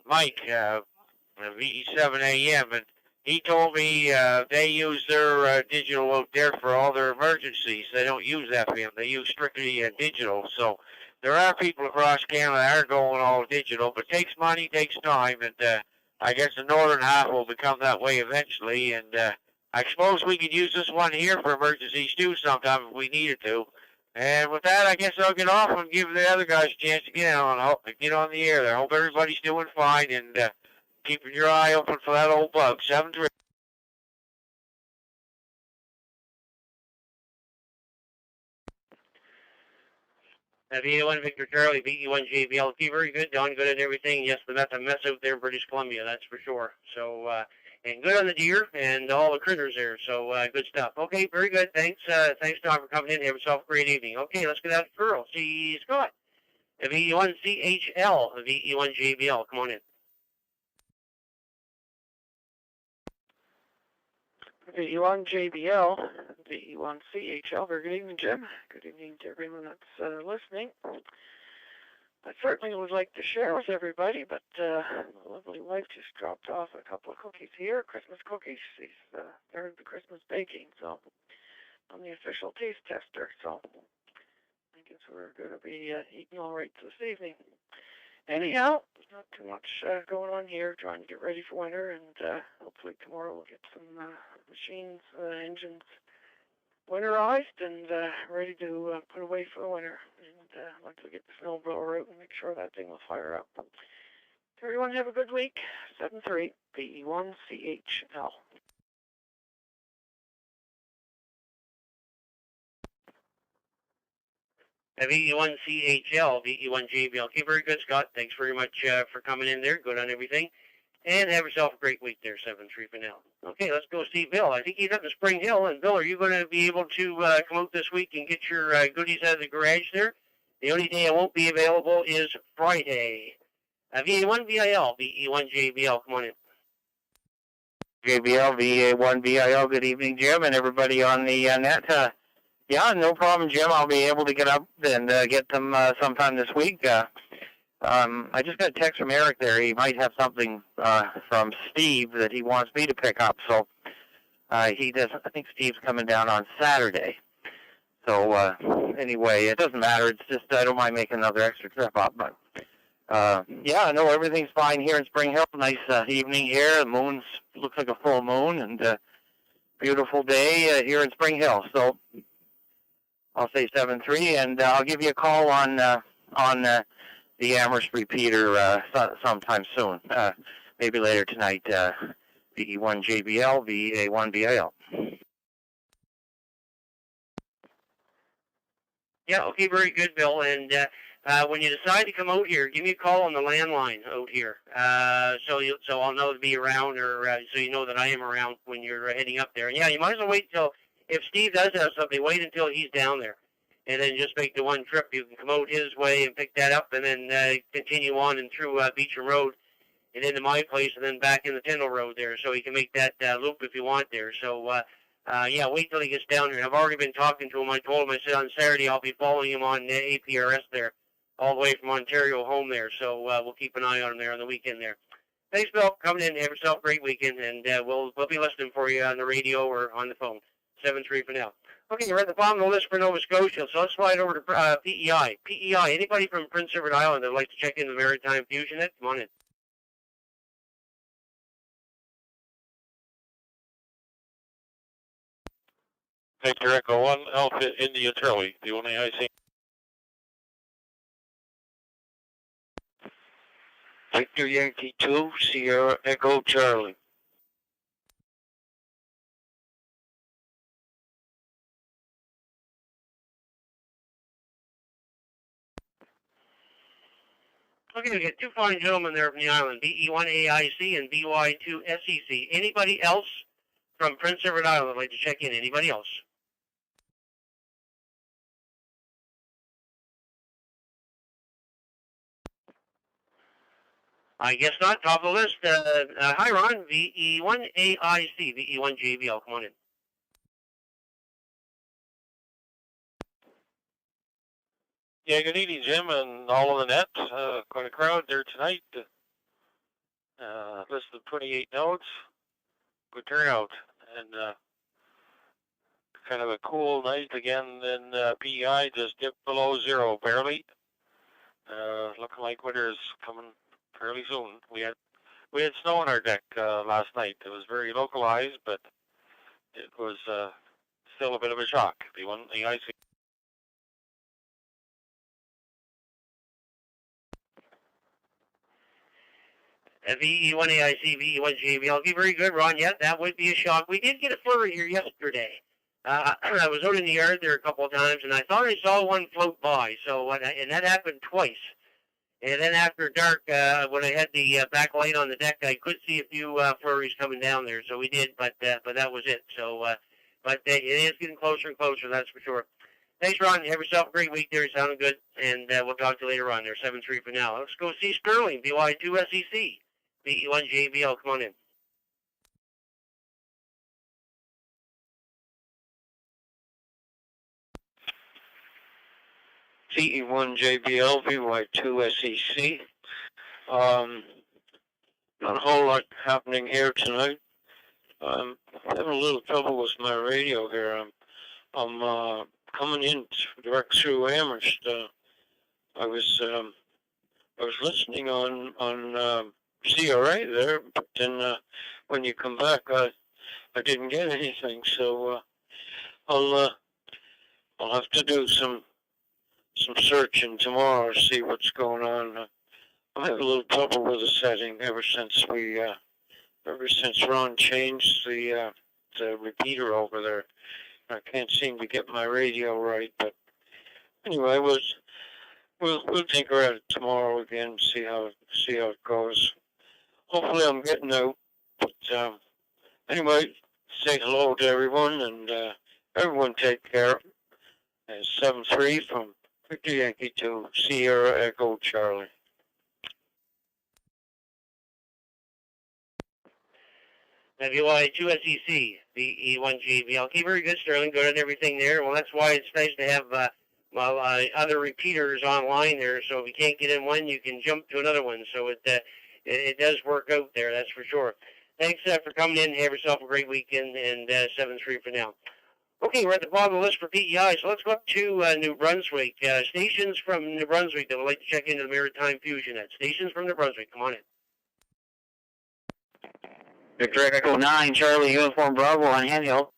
Mike, VE7 AM, and he told me they use their digital out there for all their emergencies. They don't use FM. They use strictly digital. So there are people across Canada that are going all digital, but it takes money, takes time, and I guess the northern half will become that way eventually. And I suppose we could use this one here for emergencies too sometime if we needed to. And with that, I guess I'll get off and give the other guys a chance to get on the air there. I hope everybody's doing fine and keeping your eye open for that old bug. 7-3. VA1 Victor Charlie, VE1 JBL. Okay, very good, Don. Good and everything. Yes, but that's a mess out there in British Columbia, that's for sure. So, and good on the deer and all the critters there. So, good stuff. Okay, very good. Thanks, Don, for coming in. Have yourself a great evening. Okay, let's get out to Pearl. See Scott. VE1 CHL, VE1 JBL. Come on in. VE1JBL, VE1CHL. Very good evening, Jim. Good evening to everyone that's listening. I certainly would like to share with everybody, but my lovely wife just dropped off a couple of cookies here, Christmas cookies. She's started the Christmas baking, so I'm the official taste tester, so I guess we're going to be eating all right this evening. Anyhow, not too much going on here, trying to get ready for winter, and hopefully tomorrow we'll get some machines, engines winterized and ready to put away for the winter. And I'd like to get the snowblower out and make sure that thing will fire up. Everyone have a good week. 7-3, VE1CHL. VE1CHL, VE1JBL. Okay, very good, Scott. Thanks very much for coming in there. Good on everything. And have yourself a great week there, 7-3 for now. Okay, let's go see Bill. I think he's up in Spring Hill. And Bill, are you going to be able to come out this week and get your goodies out of the garage there? The only day I won't be available is Friday. VE1VIL, VE1JBL, come on in. JBL, VA1VIL, good evening, Jim, and everybody on the net. Yeah, no problem, Jim. I'll be able to get up and get them sometime this week. I just got a text from Eric there. He might have something from Steve that he wants me to pick up. So he does. I think Steve's coming down on Saturday. So anyway, it doesn't matter. It's just I don't mind making another extra trip up. But yeah, no, everything's fine here in Spring Hill. Nice evening here. The moon looks like a full moon, and beautiful day here in Spring Hill. So I'll say 7-3, and I'll give you a call on the Amherst repeater sometime soon, maybe later tonight. VE1JBL, VA1VIL. Yeah, okay, very good, Bill. And when you decide to come out here, give me a call on the landline out here, so I'll know to be around, or so you know that I am around when you're heading up there. And yeah, you might as well wait till, if Steve does have something, wait until he's down there, and then just make the one trip. You can come out his way and pick that up, and then continue on and through Beecham Road and into my place, and then back in the Tyndall Road there, so he can make that loop if you want there. So yeah, wait till he gets down there. I've already been talking to him. I told him, I said on Saturday I'll be following him on APRS there, all the way from Ontario home there. So we'll keep an eye on him there on the weekend there. Thanks, Bill. Coming in. Have yourself a great weekend, and we'll be listening for you on the radio or on the phone. 7-3 for now. Okay, you're at the bottom of the list for Nova Scotia, so let's slide over to PEI. PEI, anybody from Prince Edward Island that would like to check in the Maritime Fusion? Come on in. Victor Echo 1, Alpha India Charlie, the only I see. Victor Yankee 2, Sierra Echo Charlie. Okay, we got two fine gentlemen there from the island, BE1AIC and BY2SEC. Anybody else from Prince Edward Island would like to check in? Anybody else? I guess not. Top of the list. Hi, Ron. VE1AIC, VE1JBL. Come on in. Yeah, good evening, Jim, and all of the net. Quite a crowd there tonight. List of 28 nodes. Good turnout. And kind of a cool night again. Then PEI just dipped below zero, barely. Looking like winter's coming fairly soon. We had snow on our deck last night. It was very localized, but it was still a bit of a shock. The ice. VE1AIC, VE1JBL. Okay, very good, Ron. Yeah, that would be a shock. We did get a flurry here yesterday. I was out in the yard there a couple of times, and I thought I saw one float by. So, and that happened twice. And then after dark, when I had the back light on the deck, I could see a few flurries coming down there. So we did, but that was it. So, but it is getting closer and closer, that's for sure. Thanks, Ron. Have yourself a great week there. You sounded good. And we'll talk to you later on there. 7-3 for now. Let's go see Sterling, BY2SEC. VE1JBL, come on in. VE1JBL, VY2SEC. Not a whole lot happening here tonight. I'm having a little trouble with my radio here. I'm coming in direct through Amherst. I was listening on CRA there, but then when you come back, I didn't get anything. So I'll have to do some searching tomorrow to see what's going on. I'm having a little trouble with the setting ever since Ron changed the repeater over there. I can't seem to get my radio right, but anyway, we'll tinker at it tomorrow again, see how it goes. Hopefully, I'm getting out. But anyway, say hello to everyone, and everyone take care. 7-3 from Victor Yankee to Sierra Echo Charlie. WI2SEC, VE1JBL. Okay, very good, Sterling. Good on everything there. Well, that's why it's nice to have other repeaters online there. So if you can't get in one, you can jump to another one. So it does work out there, that's for sure. Thanks for coming in. Have yourself a great weekend, and 7-3 for now. Okay, we're at the bottom of the list for PEI, so let's go up to New Brunswick. Stations from New Brunswick that would like to check into the Maritime Fusion at. Stations from New Brunswick, come on in. Victor Echo 9, Charlie Uniform Bravo on handheld.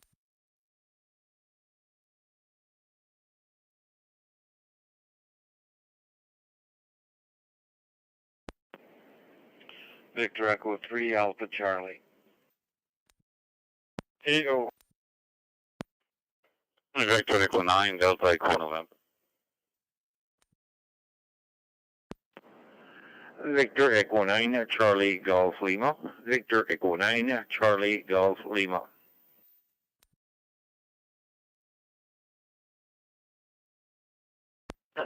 Victor Echo 3, Alpha Charlie. Echo. Victor Echo 9, Delta Echo November. Victor Echo 9, Charlie Golf Lima. Victor Echo 9, Charlie Golf Lima.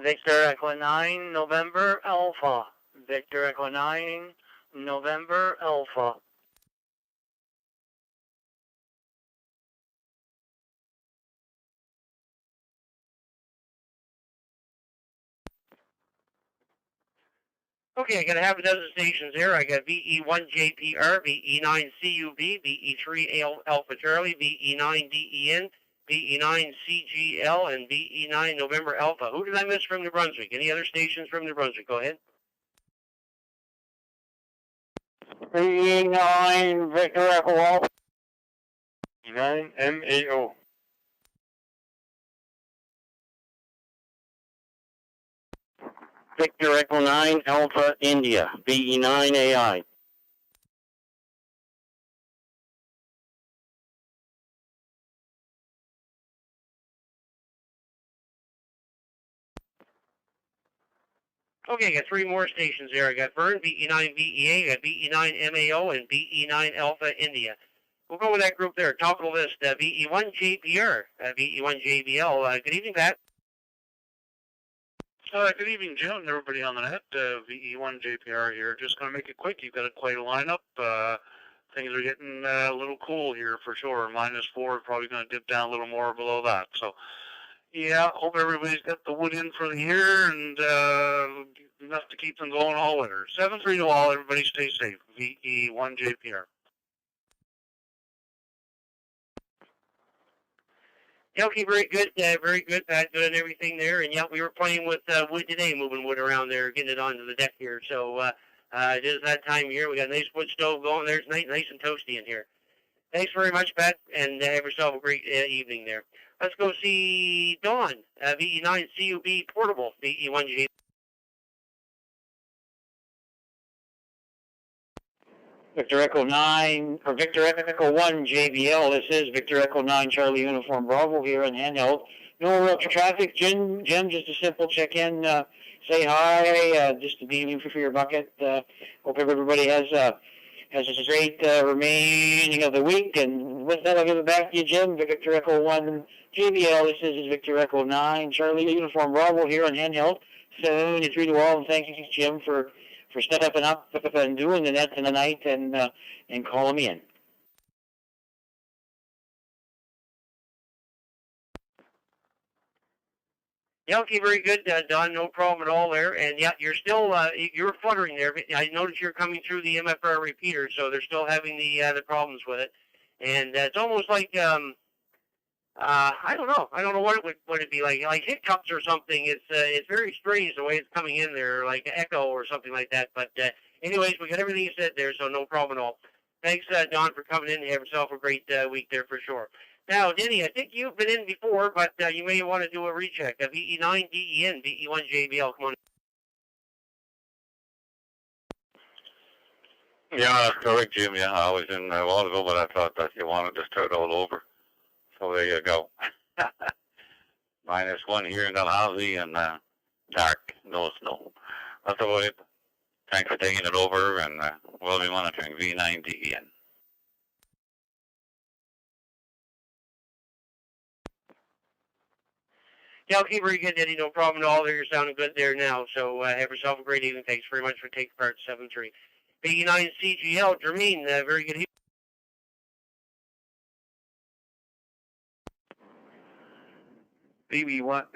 Victor Echo 9, November Alpha. Victor Echo 9, November Alpha. Okay, I got half a dozen stations here. I got VE1JPR, VE9CUB, VE3 Alpha Charlie, VE9DEN, VE9CGL, and VE9 November Alpha. Who did I miss from New Brunswick? Any other stations from New Brunswick? Go ahead. VE9 Victor Echo Alpha. VE9 MAO. Victor Echo 9 Alpha India, VE9 AI. Okay, I got three more stations there. I got Vern, VE9 VEA, I got VE9 MAO, and VE9 Alpha India. We'll go with that group there. Top of the list, VE1JPR, VE1JBL. Good evening, Pat. Good evening, Jim, and everybody on the net. VE1JPR here. Just going to make it quick. You've got quite a lineup. Things are getting a little cool here for sure. -4, probably going to dip down a little more below that. So, yeah, hope everybody's got the wood in for the year and enough to keep them going all winter. 7-3 to all. Everybody stay safe. VE1JPR. Yeah, okay, very good, Pat. Good and everything there. And yeah, we were playing with wood today, moving wood around there, getting it onto the deck here. So it is that time of year. We got a nice wood stove going there. It's nice and toasty in here. Thanks very much, Pat, and have yourself a great evening there. Let's go see Dawn, VE9 CUB Portable, VE1J. Victor Echo 9, or Victor Echo 1 JBL. This is Victor Echo 9 Charlie Uniform Bravo here in handheld. No real traffic. Jim, just a simple check-in. Say hi, just to be for your bucket. Hope everybody has a great remaining of the week. And with that, I'll give it back to you, Jim. Victor Echo 1 JBL. This is Victor Echo 9 Charlie Uniform Bravo here in handheld. 73 to all, and thank you, Jim, for stepping up and doing the net in the night and calling me in. Yeah, okay, very good, Don. No problem at all there. And yeah, you're still you're fluttering there. I noticed you're coming through the MFR repeater, so they're still having the problems with it. And it's almost like I don't know. I don't know what it would it be like hiccups or something. It's very strange the way it's coming in there, like echo or something like that. But anyways, we got everything you said there, so no problem at all. Thanks, Don, for coming in. Have yourself a great week there for sure. Now, Denny, I think you've been in before, but you may want to do a recheck. VE9, DEN, VE1, JBL. Come on. Yeah, that's correct, Jim. Yeah, I was in a while ago, but I thought that you wanted to start all over. So there you go. -1 here in Dalhousie and dark, no snow. That's about it. Thanks for taking it over, and we'll be monitoring V9 DEN. Yeah, okay, very good, Denny. No problem at all. You're sounding good there now. So have yourself a great evening. Thanks very much for taking part in 7-3. VE9 CGL, Jermaine, very good evening. VE1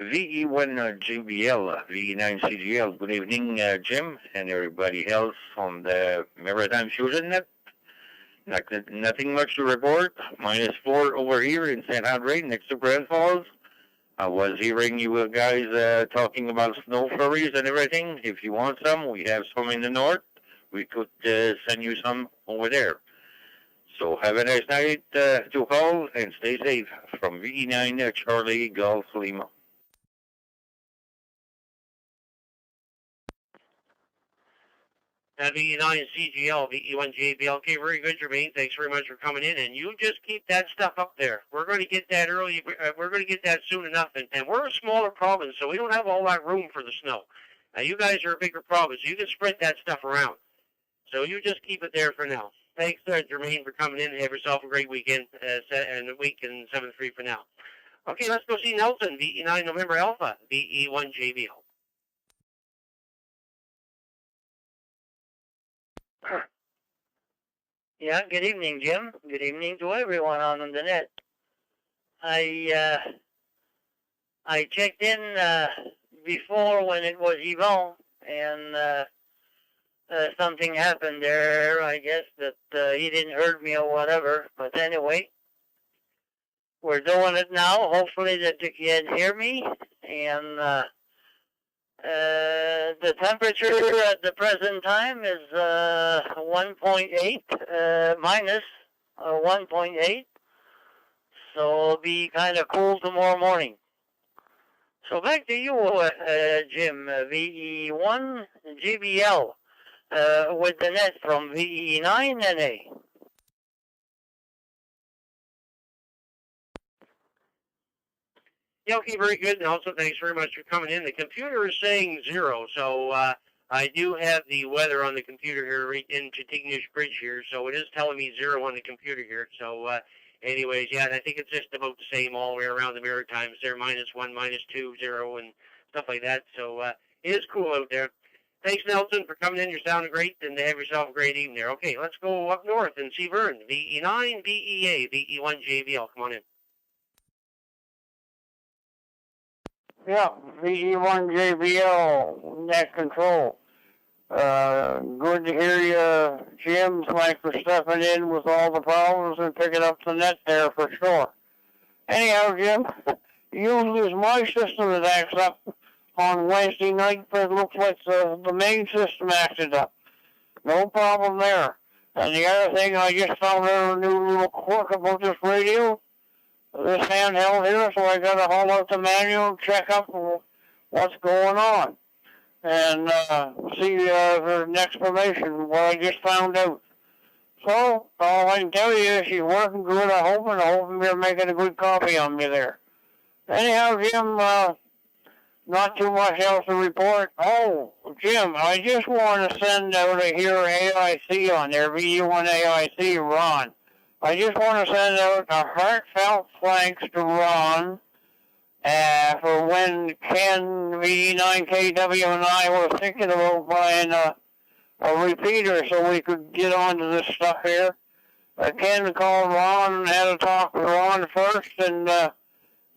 JBL, VE9 CGL. Good evening, Jim, and everybody else on the Maritime Fusion net. Nothing much to report. -4 over here in St. Andre, next to Grand Falls. I was hearing you guys talking about snow flurries and everything. If you want some, we have some in the north. We could send you some over there. So have a nice night to all, and stay safe. From VE9 Charlie Golf Lima. VE9 CGL, VE1 JBL. Okay, very good, Jermaine. Thanks very much for coming in. And you just keep that stuff up there. We're going to get that early. We're going to get that soon enough. And we're a smaller province, so we don't have all that room for the snow. Now, you guys are a bigger province, so you can spread that stuff around. So you just keep it there for now. Thanks, Jermaine, for coming in. Have yourself a great weekend and a week in 7-3 for now. Okay, let's go see Nelson, VE9 November Alpha, VE1 JBL. Yeah, good evening, Jim. Good evening to everyone on the net. I checked in before when it was Yvon, and something happened there. I guess that he didn't hurt me or whatever. But anyway, we're doing it now. Hopefully that you can hear me. And the temperature at the present time is 1.8, minus 1.8. So it'll be kind of cool tomorrow morning. So back to you, Jim, VE1 GBL, with the net from VE9 NA. Yeah, okay, very good. And also, thanks very much for coming in. The computer is saying 0, so I do have the weather on the computer here right in Chitignish Bridge here, so it is telling me 0 on the computer here. So, anyways, yeah, I think it's just about the same all the way around the Maritimes there, -1, -2, 0, and stuff like that. So, it is cool out there. Thanks, Nelson, for coming in. You're sounding great, and have yourself a great evening there. Okay, let's go up north and see Vern, VE9 BEA, VE1 JBL. Come on in. Yeah, VE1 JBL, net control. Good to hear you, Jim. Thanks for stepping in with all the problems and picking up the net there for sure. Anyhow, Jim, usually it's my system that acts up on Wednesday night, but it looks like the main system acted up. No problem there. And the other thing, I just found out a new little quirk about this radio. This handheld here, so I gotta haul out the manual, check up what's going on, and see the next information, what I just found out. So, all I can tell you is she's working good, I hope you're making a good copy on me there. Anyhow, Jim, not too much else to report. Oh, Jim, I just want to send out a here AIC on there, VE1 AIC, Ron. I just want to send out a heartfelt thanks to Ron for when Ken, VE9KW, and I were thinking about buying a repeater so we could get onto this stuff here. Ken called Ron and had a talk with Ron first, and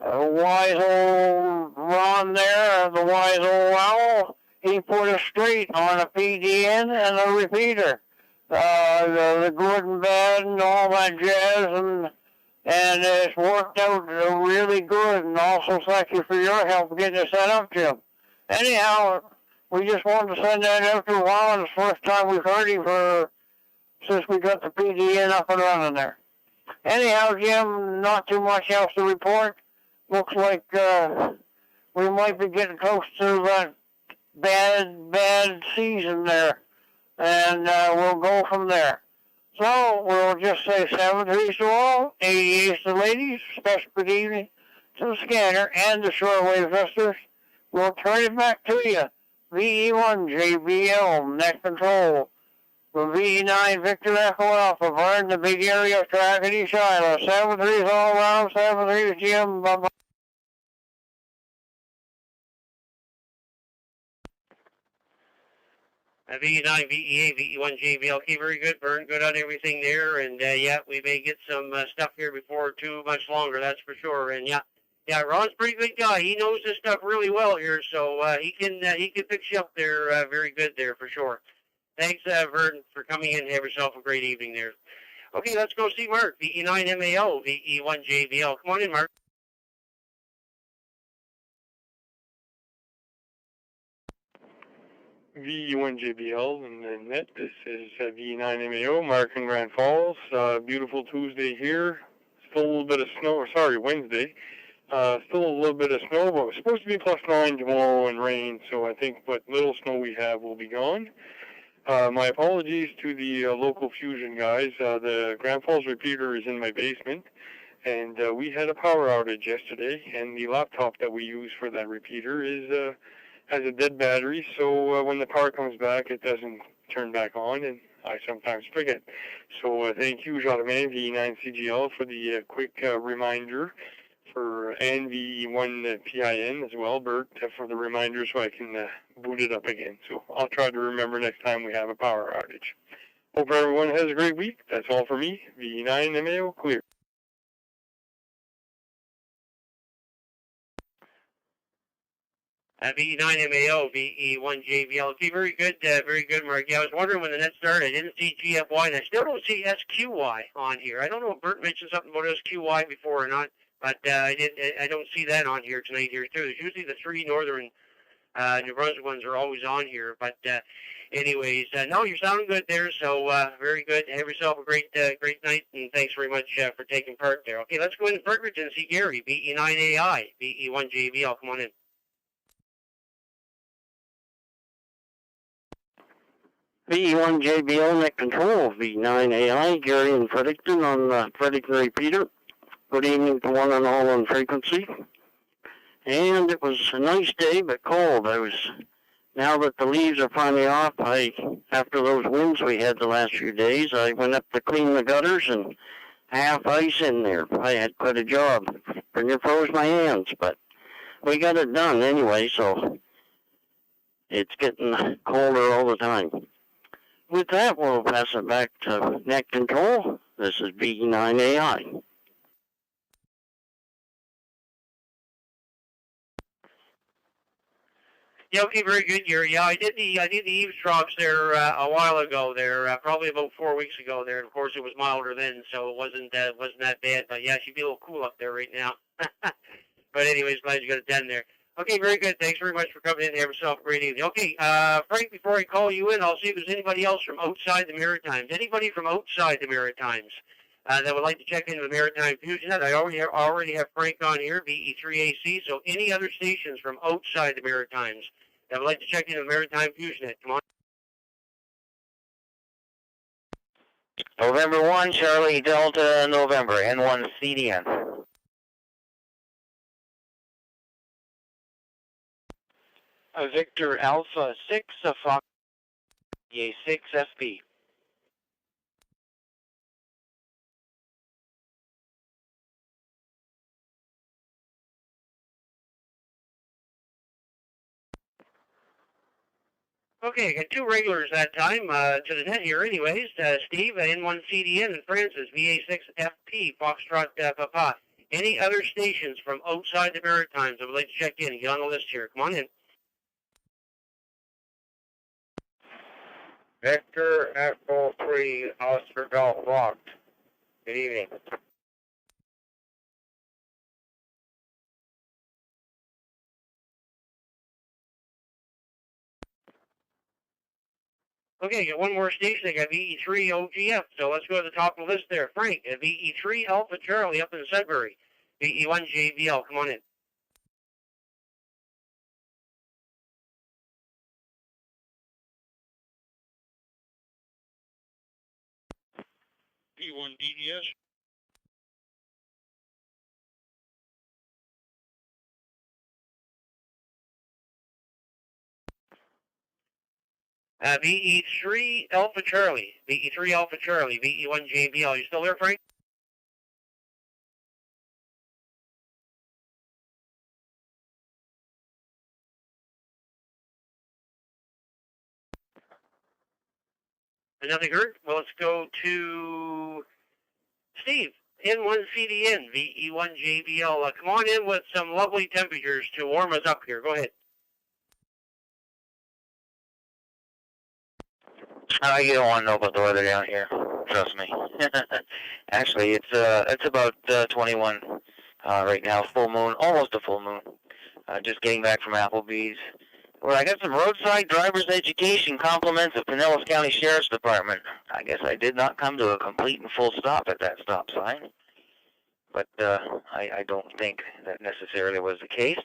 wise old Ron there, the wise old owl, he put us straight on a PDN and a repeater. The good and bad and all that jazz, and it's worked out really good. And also thank you for your help getting it set up, Jim. Anyhow, we just wanted to send that out to Ron. It's the first time we've heard him since we got the PDN up and running there. Anyhow, Jim, not too much else to report. Looks like we might be getting close to that bad season there. And we'll go from there. So we'll just say 7-3 to all, 88 to the ladies, special good evening to the scanner and the shortwave listeners. We'll turn it back to you. VE1JBL, net control. From VE9 Victor Echo Alpha, Vern, the big area of Tragedy, Shiloh. 7-3 all around, 7-3 Jim. Bye-bye. VE9, VE8, VE1JBL. Okay, very good, Vern. Good on everything there. And yeah, we may get some stuff here before too much longer, that's for sure. And yeah, Ron's a pretty good guy. He knows this stuff really well here, so he can fix you up there very good there for sure. Thanks, Vern, for coming in. Have yourself a great evening there. Okay, let's go see Mark. VE9 MAO, VE1JBL. Come on in, Mark. VE1JBL and the net. This is VE9MAO, Mark in Grand Falls. Beautiful Tuesday here. Still a little bit of snow, Wednesday. Still a little bit of snow, but it's supposed to be +9 tomorrow and rain, so I think what little snow we have will be gone. My apologies to the local Fusion guys. The Grand Falls repeater is in my basement, and we had a power outage yesterday, and the laptop that we use for that repeater has a dead battery, so when the power comes back, it doesn't turn back on, and I sometimes forget. So thank you, Germain, VE9CGL, for the quick reminder, and VE1 PIN as well, Bert, for the reminder so I can boot it up again. So I'll try to remember next time we have a power outage. Hope everyone has a great week. That's all for me. VE9MAO, clear. VE9MAO, VE1JBL. Okay, very good, Mark. Yeah, I was wondering when the net started. I didn't see GFY, and I still don't see SQY on here. I don't know if Bert mentioned something about SQY before or not, but I don't see that on here tonight here too. There's usually the three northern New Brunswick ones are always on here, but anyways, no, you're sounding good there, so very good. Have yourself a great night, and thanks very much for taking part there. Okay, let's go into Fergus and see Gary, VE9AI, VE1JBL. Come on in. VE1JBL net control, V9AI, Gary in Fredericton on the Fredericton repeater. Good evening to one and all on frequency. And it was a nice day, but cold. Now that the leaves are finally off, after those winds we had the last few days, I went up to clean the gutters and half ice in there. I had quite a job. Pretty froze my hands, but we got it done anyway, so it's getting colder all the time. With that, we'll pass it back to net control. This is VE9AI. Yeah, okay, very good, Gary. Yeah, I did the eavesdrops there a while ago there, probably about 4 weeks ago there. And of course, it was milder then, so it wasn't that bad. But yeah, it should be a little cool up there right now. But anyways, glad you got it done there. Okay, very good. Thanks very much for coming in. Have yourself a great evening. Okay, Frank, before I call you in, I'll see if there's anybody else from outside the Maritimes. Anybody from outside the Maritimes that would like to check into the Maritime Fusion? I already have Frank on here, VE3AC. So any other stations from outside the Maritimes that would like to check into the Maritime Fusion? Come on. November 1, Charlie Delta, November, N1 CDN. Victor Alpha 6, Fox 6 FP. Okay, I got two regulars that time to the net here anyways. Steve, N1 CDN, and Francis, VA6 FP, Foxtrot Papa. Any other stations from outside the Maritimes that would like to check in? Get on the list here. Come on in. Victor Echo 3, Oscar Golf Locked. Good evening. Okay, got one more station. I got VE3 OGF. So let's go to the top of the list there. Frank, VE3 Alpha Charlie up in Sudbury. VE1 JBL, come on in. V1 DDS. VE3 Alpha Charlie. VE3 Alpha Charlie. VE1 JBL. You still there, Frank? Nothing heard? Well, let's go to Steve. N1CDN. VE1 JBL. Come on in with some lovely temperatures to warm us up here. Go ahead. You don't want to know about the weather down here. Trust me. Actually, it's about 21 right now. Full moon, almost a full moon. Just getting back from Applebee's, where I got some roadside driver's education compliments of Pinellas County Sheriff's Department. I guess I did not come to a complete and full stop at that stop sign, but I don't think that necessarily was the case.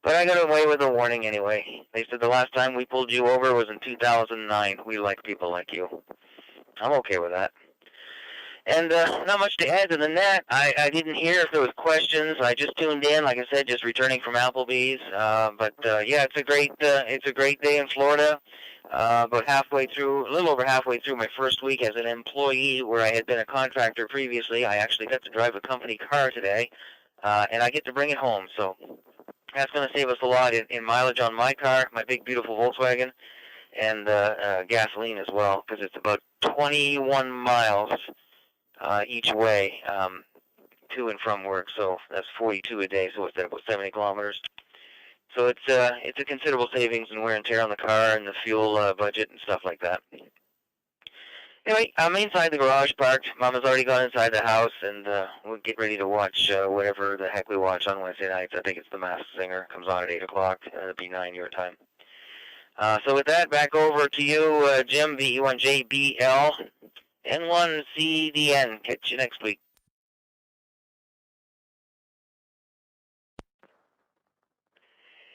But I got away with a warning anyway. They said the last time we pulled you over was in 2009. We like people like you. I'm okay with that. And not much to add to the net. I didn't hear if there was questions. I just tuned in, like I said, just returning from Applebee's. But yeah, it's a great day in Florida. About halfway through, a little over halfway through my first week as an employee, where I had been a contractor previously. I actually got to drive a company car today, and I get to bring it home. So that's going to save us a lot in mileage on my car, my big, beautiful Volkswagen, and gasoline as well, because it's about 21 miles each way to and from work. So that's 42 a day, so it's about 70 kilometers. So it's a considerable savings in wear and tear on the car and the fuel budget and stuff like that. Anyway, I'm inside the garage parked. Mama's already gone inside the house, and we'll get ready to watch whatever the heck we watch on Wednesday nights. I think it's The Masked Singer. Comes on at 8 o'clock. It'll be 9 your time. So with that, back over to you, Jim, VE1JBL, N1CDN. Catch you next week.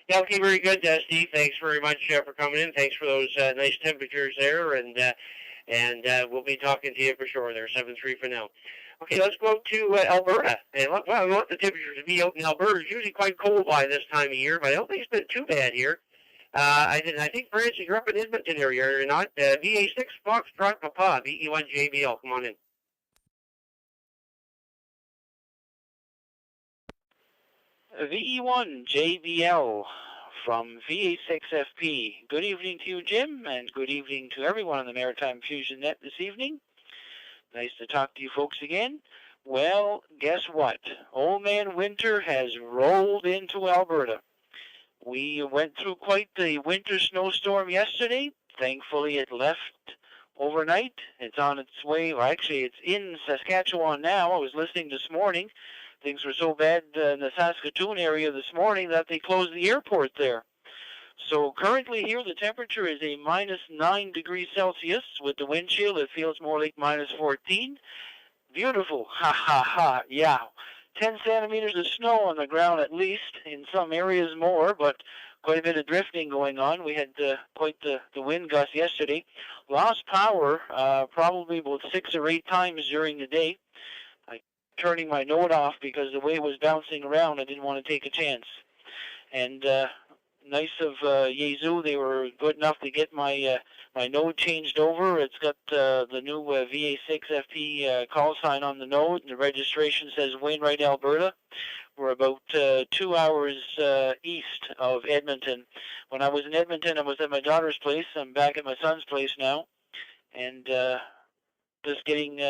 Yeah, okay, very good, Steve. Thanks very much for coming in. Thanks for those nice temperatures there, and we'll be talking to you for sure there, 7-3 for now. Okay, let's go to Alberta. And well, we want the temperatures to be out in Alberta. It's usually quite cold by this time of year, but I don't think it's been too bad here. I think, Francis, you're up in Edmonton area, are you not? VA6 Foxtrot Papa, VE1 JBL. Come on in. VE1 JBL from VA6FP. Good evening to you, Jim, and good evening to everyone on the Maritime Fusion Net this evening. Nice to talk to you folks again. Well, guess what? Old Man Winter has rolled into Alberta. We went through quite the winter snowstorm yesterday. Thankfully, it left overnight. It's on its way. Well, actually, it's in Saskatchewan now. I was listening this morning. Things were so bad in the Saskatoon area this morning that they closed the airport there. So currently here, the temperature is a minus 9 degrees Celsius. With the wind chill, it feels more like minus 14. Beautiful. Ha, ha, ha. Yeah. 10 centimeters of snow on the ground at least, in some areas more, but quite a bit of drifting going on. We had quite the wind gust yesterday. Lost power probably about 6 or 8 times during the day. Turning my note off because the way it was bouncing around, I didn't want to take a chance. And nice of Yazoo, they were good enough to get my my node changed over. It's got the new VA6FP call sign on the node, and the registration says Wainwright, Alberta. We're about 2 hours east of Edmonton. When I was in Edmonton, I was at my daughter's place. I'm back at my son's place now, and just getting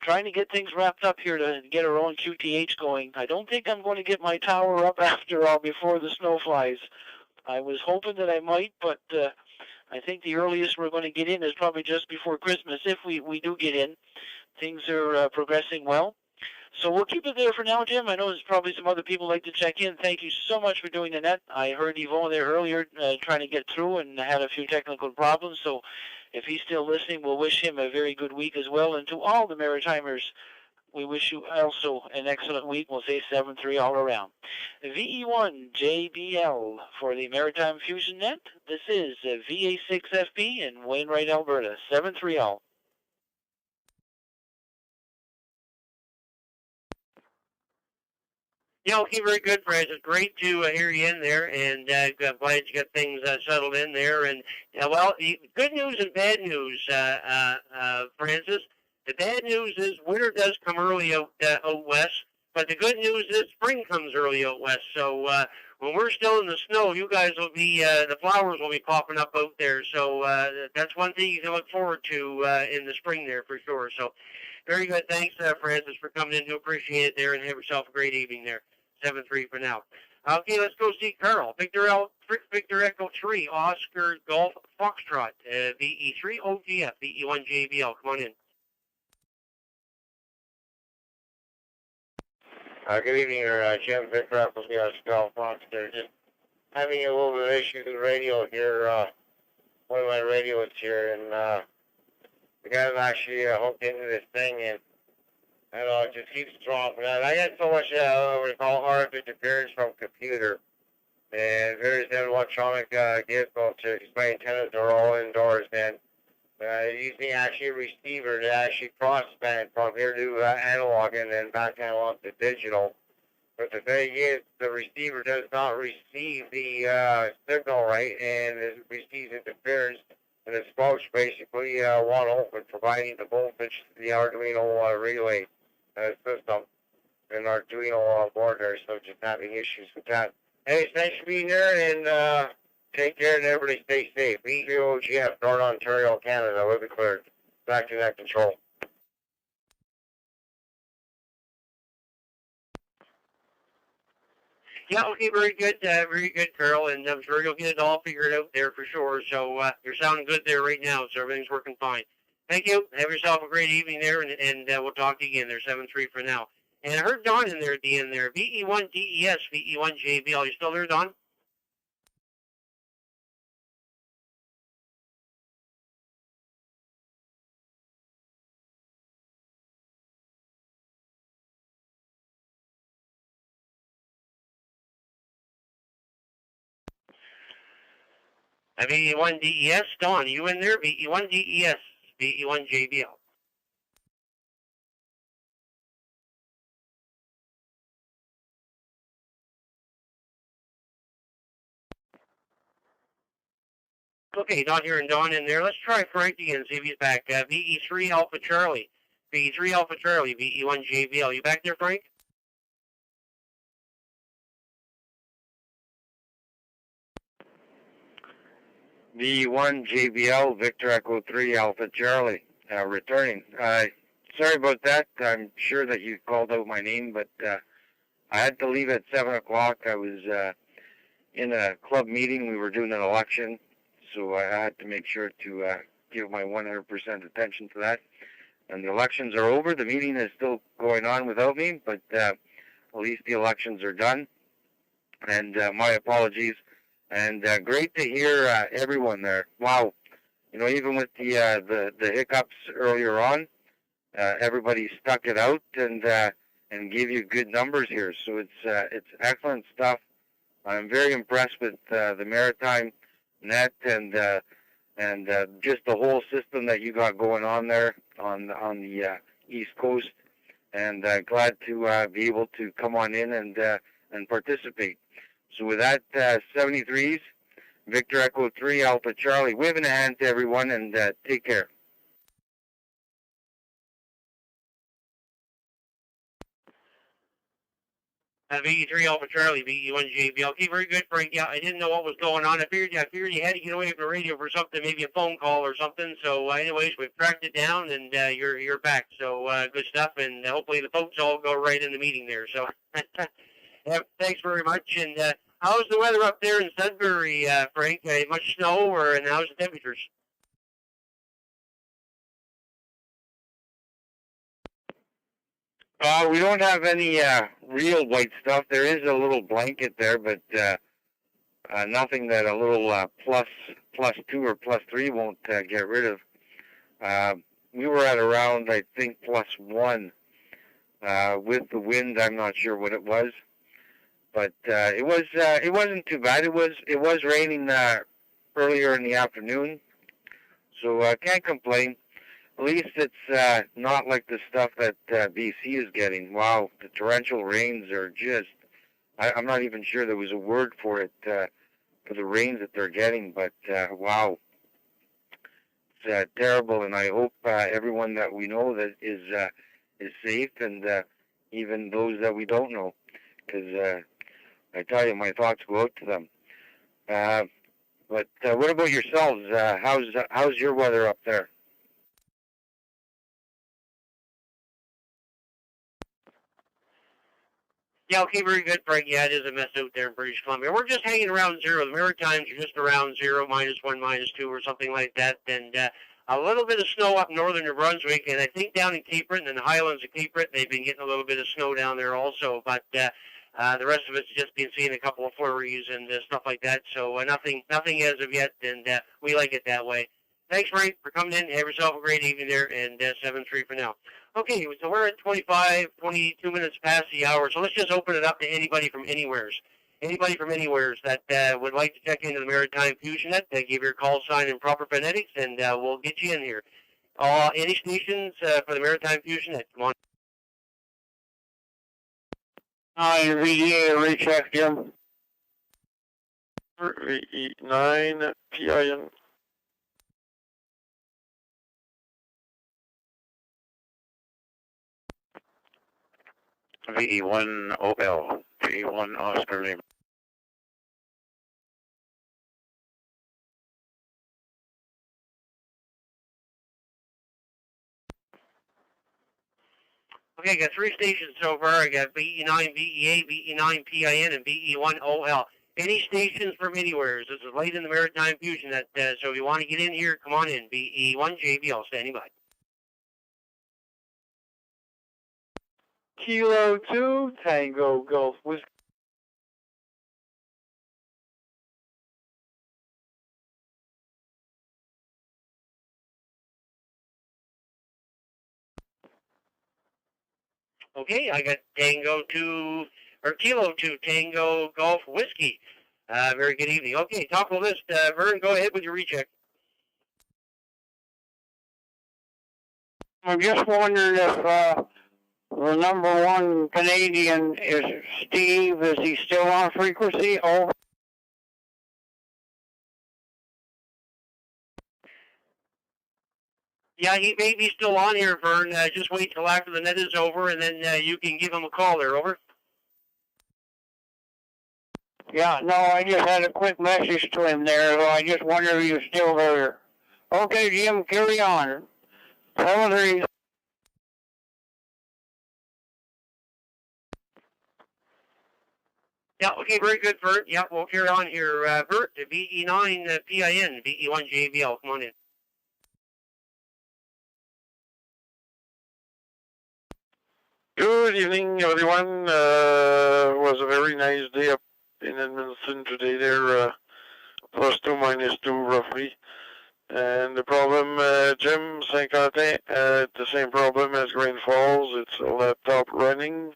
trying to get things wrapped up here to get our own QTH going. I don't think I'm going to get my tower up after all before the snow flies. I was hoping that I might, but I think the earliest we're going to get in is probably just before Christmas, if we do get in. Things are progressing well. So we'll keep it there for now, Jim. I know there's probably some other people like to check in. Thank you so much for doing the net. I heard Yvonne there earlier trying to get through and had a few technical problems. So if he's still listening, we'll wish him a very good week as well. And to all the Maritimers, we wish you also an excellent week. We'll say 7-3 all around. VE1JBL for the Maritime Fusion Net. This is VA6FB in Wainwright, Alberta. 7-3 all. Yeah, okay, very good, Francis. Great to hear you in there, and glad you got things settled in there. And well, good news and bad news, Francis. The bad news is winter does come early out west, but the good news is spring comes early out west. So when we're still in the snow, you guys will be the flowers will be popping up out there. So that's one thing you can look forward to in the spring there for sure. So very good. Thanks, Francis, for coming in. Do appreciate it there, and have yourself a great evening there. 7-3 for now. Okay, let's go see Carl. Victor Echo 3, Oscar Golf Foxtrot, VE3 OGF, VE1 JBL. Come on in. Good evening, Jim. Victor Echo 3, Oscar Golf Foxtrot. Just having a little bit of issue with the radio here. One of my radios here, and the guy actually hooked into this thing, and I don't know, it just keeps dropping out. I got so much what we call RF interference from computer, and various electronic gizmos. My antennas are all indoors, and using actually a receiver to actually crossband from here to analog and then back analog to digital. But the thing is, the receiver does not receive the signal right, and it receives interference. And it's smokes basically one open, providing the voltage to the Arduino relay system and Arduino board there, so just having issues with that. Hey, thanks for being here, and take care, and everybody stay safe. VGOGF, Northern Ontario, Canada, we'll be cleared. Back to net control. Yeah, okay, very good, Carl, and I'm sure you'll get it all figured out there for sure. So you're sounding good there right now, so everything's working fine. Thank you. Have yourself a great evening there, and we'll talk to you again there, 7-3 for now. And I heard Don in there at the end there, VE1DES, VE1JBL. You still there, Don? VE1DES, Don, you in there? VE1DES, VE1JBL. Okay, not hearing Don in there. Let's try Frank again, see if he's back. VE3 Alpha Charlie. VE3 Alpha Charlie, VE1JBL. You back there, Frank? VE1 JBL, Victor Echo 3, Alpha Charlie, returning. Sorry about that. I'm sure that you called out my name, but I had to leave at 7 o'clock. I was in a club meeting. We were doing an election, so I had to make sure to give my 100% attention to that. And the elections are over. The meeting is still going on without me, but at least the elections are done. And my apologies. And great to hear everyone there. Wow, you know, even with the hiccups earlier on, everybody stuck it out and gave you good numbers here. So it's excellent stuff. I'm very impressed with the Maritime Net and just the whole system that you got going on there on the East Coast. And glad to be able to come on in and participate. So with that, 73s, Victor Echo 3, Alpha Charlie, waving a hand to everyone, and take care. VE3 Alpha Charlie, VE1JB. Okay, very good, Frank. Yeah, I didn't know what was going on. I figured you had to get away from the radio for something, maybe a phone call or something. So, anyways, we've tracked it down, and you're back. So, good stuff, and hopefully the folks all go right in the meeting there. So, yeah, thanks very much. And how's the weather up there in Sudbury, Frank? Much snow, and how's the temperatures? We don't have any real white stuff. There is a little blanket there, but nothing that a little plus 2 or plus 3 won't get rid of. We were at around, I think, plus 1 with the wind. I'm not sure what it was, but it wasn't too bad. It was raining earlier in the afternoon, so I can't complain. At least it's not like the stuff that BC is getting. Wow, the torrential rains are just, I'm not even sure there was a word for it, for the rains that they're getting, but wow. It's terrible, and I hope everyone that we know that is safe, and even those that we don't know, because I tell you, my thoughts go out to them. But what about yourselves? How's your weather up there? Yeah, okay, very good, Frank. Yeah, it is a mess out there in British Columbia. We're just hanging around 0. The Maritimes are just around 0, -1, -2, or something like that. And a little bit of snow up northern New Brunswick, and I think down in Cape Breton and the Highlands of Cape Breton, they've been getting a little bit of snow down there also. But the rest of it's just been seeing a couple of flurries and stuff like that. So nothing as of yet, and we like it that way. Thanks, Frank, for coming in. Have yourself a great evening there, and 7-3 for now. Okay, so we're at 22 minutes past the hour, so let's just open it up to anybody from anywheres. Anybody from anywheres that would like to check into the Maritime Fusion Net, give your call sign in proper phonetics, and we'll get you in here. Any stations for the Maritime Fusion Net? Come on. Hi, VEA, recheck, Jim. VE9 PIN. VE1 OL, VE1 Oscar Lima. Okay, I got 3 stations so far. I got VE9 VEA, VE9 PIN, and VE1 OL. Any stations from anywhere. This is late in the Maritime Fusion. So if you want to get in here, come on in. VE1 JBL, standing by. Kilo 2, Tango Golf Whiskey. Okay, I got Tango 2, or Kilo 2, Tango Golf Whiskey. Very good evening. Okay, top of the list. Vern, go ahead with your recheck. I'm just wondering if the number 1 Canadian is Steve. Is he still on frequency? Over. Yeah, he may be still on here, Vern. Just wait till after the net is over, and then you can give him a call there. Over. Yeah, no, I just had a quick message to him there, so I just wonder if he was still there. Okay, Jim, carry on. 7-3. Yeah, okay, very good, Vern. Yeah, we'll carry on here. Vert, VE9 PIN, VE1 JBL. Come on in. Good evening, everyone. It was a very nice day up in Edmonton today there, +2, -2 roughly. And the problem, Jim, Saint-Quentin, the same problem as Grand Falls. It's a laptop running,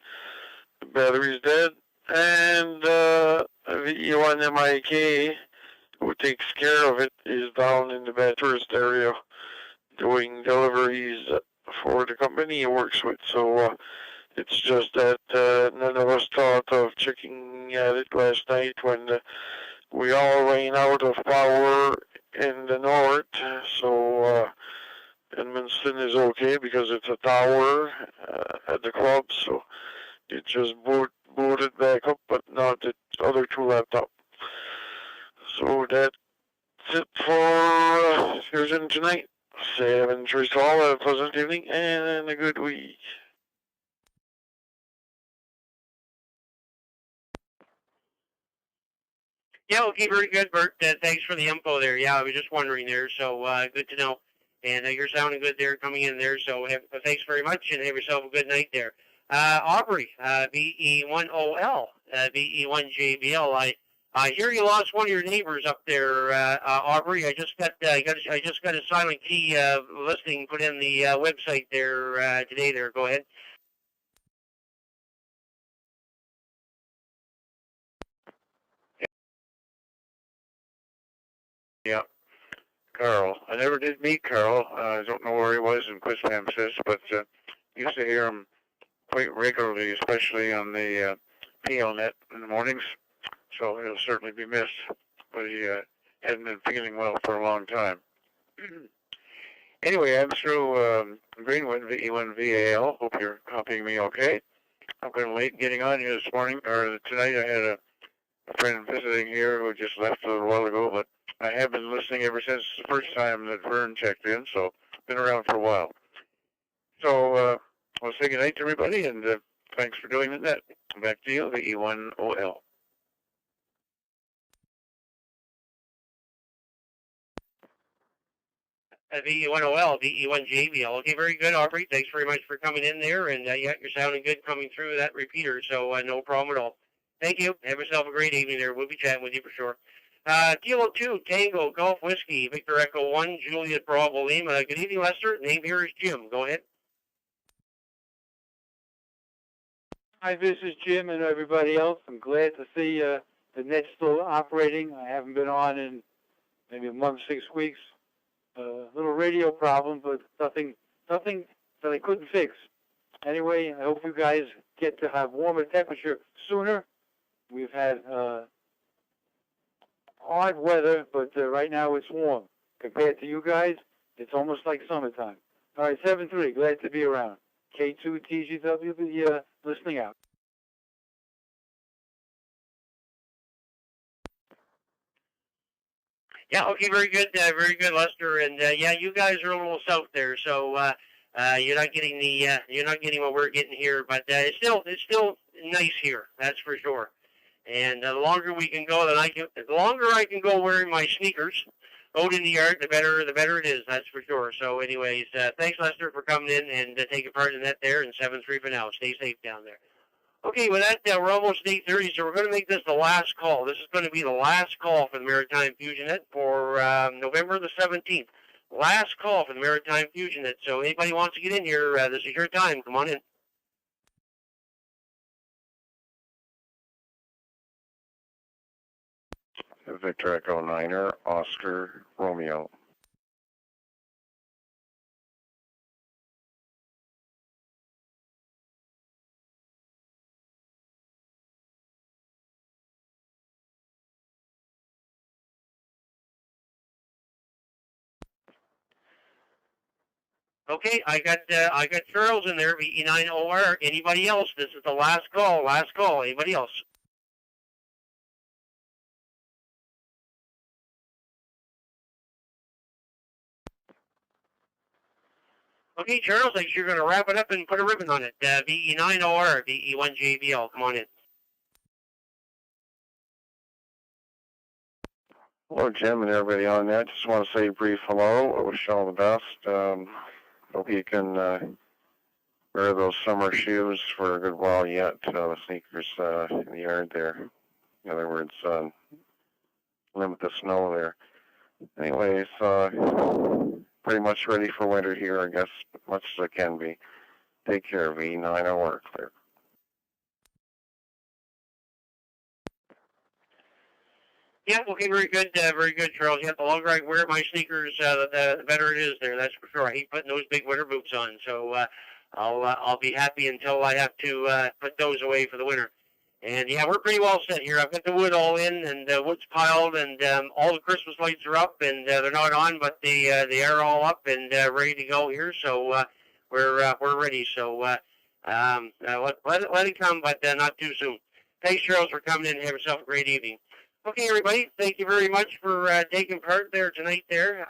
the battery's dead, and VE1 MIK, who takes care of it, is down in the Bathurst area doing deliveries for the company he works with. So it's just that none of us thought of checking at it last night when we all ran out of power in the north. So Edmonton is okay because it's a tower at the club, so it just boot booted back up, but not the other two laptops. So that's it for Fusion tonight. 7-3 call, a pleasant evening and a good week. Yeah, okay, very good, Bert. Thanks for the info there. Yeah, I was just wondering there, so good to know. And you're sounding good there coming in there, so thanks very much, and have yourself a good night there. Aubrey, VE1OL, VE1JBL. I hear you lost one of your neighbors up there, Aubrey. I just got a silent key listing put in the website there today. There, go ahead. Yeah, Carl. I never did meet Carl. I don't know where he was in Quizpam, but used to hear him quite regularly, especially on the PLNet in the mornings. So he'll certainly be missed. But he hadn't been feeling well for a long time. Anyway, I'm through Greenwood, VE1VAL. Hope you're copying me okay. I'm kind of late getting on here this morning, or tonight. I had a friend visiting here who just left a little while ago, but I have been listening ever since the first time that Vern checked in, so been around for a while. So I'll say good night to everybody, and thanks for doing that. Back to you, VE1OL. VE1OL, VE1JBL. Okay, very good, Aubrey. Thanks very much for coming in there, and yeah, you're sounding good coming through that repeater, so no problem at all. Thank you. Have yourself a great evening there. We'll be chatting with you for sure. Kilo 2, Tango, Golf Whiskey, Victor Echo 1, Juliet Bravo Lima. Good evening, Lester. Name here is Jim. Go ahead. Hi, this is Jim and everybody else. I'm glad to see the net's still operating. I haven't been on in maybe a month, 6 weeks. Little radio problem, but nothing that I couldn't fix. Anyway, I hope you guys get to have warmer temperature sooner. We've had hard weather, but right now it's warm. Compared to you guys, it's almost like summertime. All right, 7-3, glad to be around. K2 TGW, listening out. Yeah, okay, very good, Lester. And yeah, you guys are a little south there, so you're not getting what we're getting here. But it's still nice here, that's for sure. And the longer we can go, the longer I can go wearing my sneakers out in the yard, the better it is, that's for sure. So, anyways, thanks, Lester, for coming in and taking part in that there. And 7-3 for now. Stay safe down there. Okay, with that, we're almost 8:30, so we're going to make this the last call. This is going to be the last call for the Maritime Fusion Net for November the 17th. Last call for the Maritime Fusion Net. So anybody wants to get in here, this is your time. Come on in. Victor Echo 9er, Oscar Romeo. Okay, I got Charles in there, VE9OR. Anybody else? This is the last call. Anybody else? Okay, Charles, I guess you're going to wrap it up and put a ribbon on it. VE9OR, VE1JBL. Come on in. Hello, Jim, and everybody on that. Just want to say a brief hello. I wish you all the best. Hope you can wear those summer shoes for a good while yet. The sneakers in the yard there. In other words, limit the snow there. Anyways, pretty much ready for winter here, I guess, as much as I can be. Take care, V9 at work there. Yeah, okay, very good, Charles. Yeah, the longer I wear my sneakers, the better it is there. That's for sure. I hate putting those big winter boots on, so I'll be happy until I have to put those away for the winter. And yeah, we're pretty well set here. I've got the wood all in, and the wood's piled, and all the Christmas lights are up, and they're not on, but they are all up and ready to go here. So we're ready. So let it come, but not too soon. Thanks, Charles, for coming in and have yourself a great evening. Okay, everybody, thank you very much for taking part there tonight there.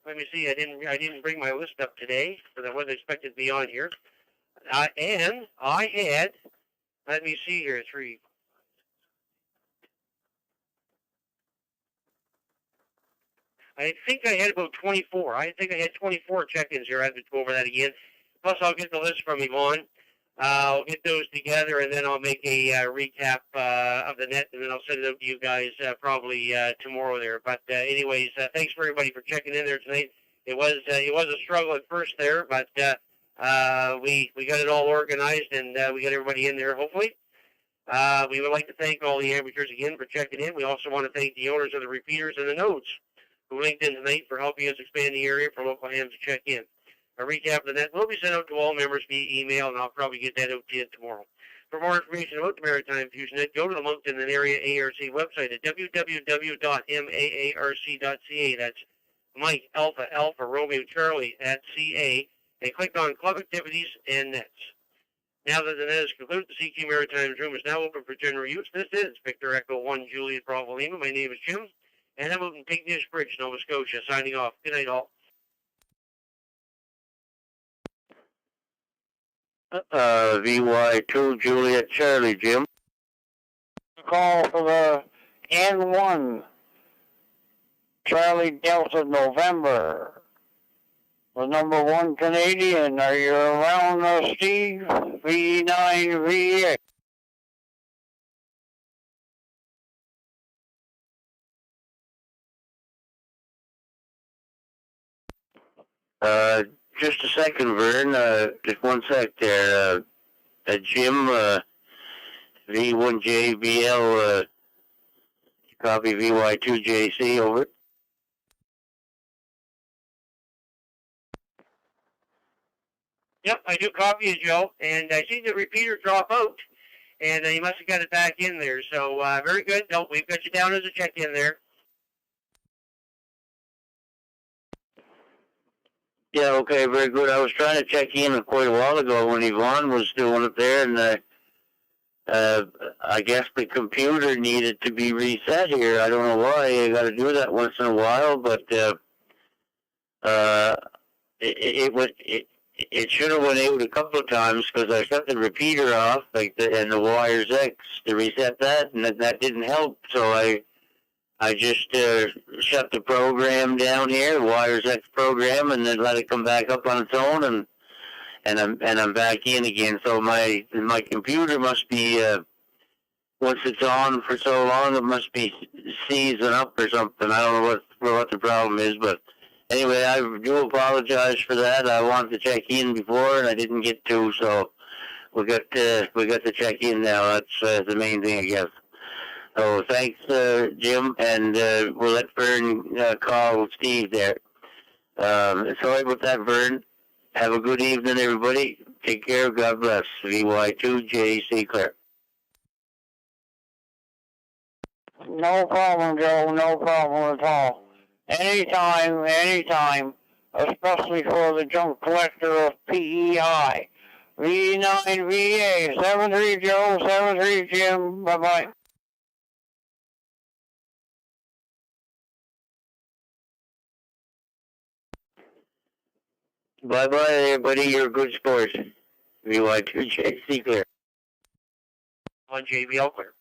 Let me see, I didn't bring my list up today, because I wasn't expected to be on here. And I had, let me see here, I think I had about 24. I think I had 24 check-ins here. I have to go over that again. Plus, I'll get the list from Yvonne. I'll get those together, and then I'll make a recap of the net, and then I'll send it out to you guys probably tomorrow there. But anyways, thanks for everybody for checking in there tonight. It was a struggle at first there, but we got it all organized, and we got everybody in there, hopefully. We would like to thank all the amateurs again for checking in. We also want to thank the owners of the repeaters and the nodes who linked in tonight for helping us expand the area for local hands to check in. A recap of the net will be sent out to all members via email, and I'll probably get that out to you tomorrow. For more information about the Maritime Fusion Net, go to the Moncton and Area ARC website at www.maarc.ca. That's Mike Alpha Romeo Charlie at CA, and click on Club Activities and Nets. Now that the net is concluded, the CQ Maritime's room is now open for general use. This is Victor Echo 1 Juliet Bravo Lima. My name is Jim, and I'm out in Pignews Bridge, Nova Scotia, signing off. Good night, all. VY2 Juliet Charlie, Jim. Call for the N1 Charlie Delta November. The number 1 Canadian. Are you around, Steve? V9VA. Just a second, Vern. Just one sec there. Jim, V1JBL, copy VY2JC, over. Yep, I do copy you, Joe, and I see the repeater drop out, and you must have got it back in there. So very good. No, we've got you down as a check-in there. Yeah, okay, very good. I was trying to check in quite a while ago when Yvonne was doing it there, and I guess the computer needed to be reset here. I don't know why. You got to do that once in a while, but it should have went out a couple of times because I shut the repeater off, and the wires X to reset that, and that didn't help. So I just shut the program down here, Wires X program, and then let it come back up on its own, and I'm back in again. So my computer must be once it's on for so long, it must be seizing up or something. I don't know what the problem is, but anyway, I do apologize for that. I wanted to check in before, and I didn't get to, so we got to check in now. That's the main thing, I guess. So thanks, Jim, and we'll let Vern call Steve there. Sorry about that, Vern. Have a good evening, everybody. Take care. God bless. VY2JC Claire. No problem, Joe. No problem at all. Anytime, especially for the junk collector of PEI. V9VA, 73 Joe, 73 Jim. Bye-bye. Bye-bye, everybody. You're a good sport. VY2JC Clear. On JBL Clear.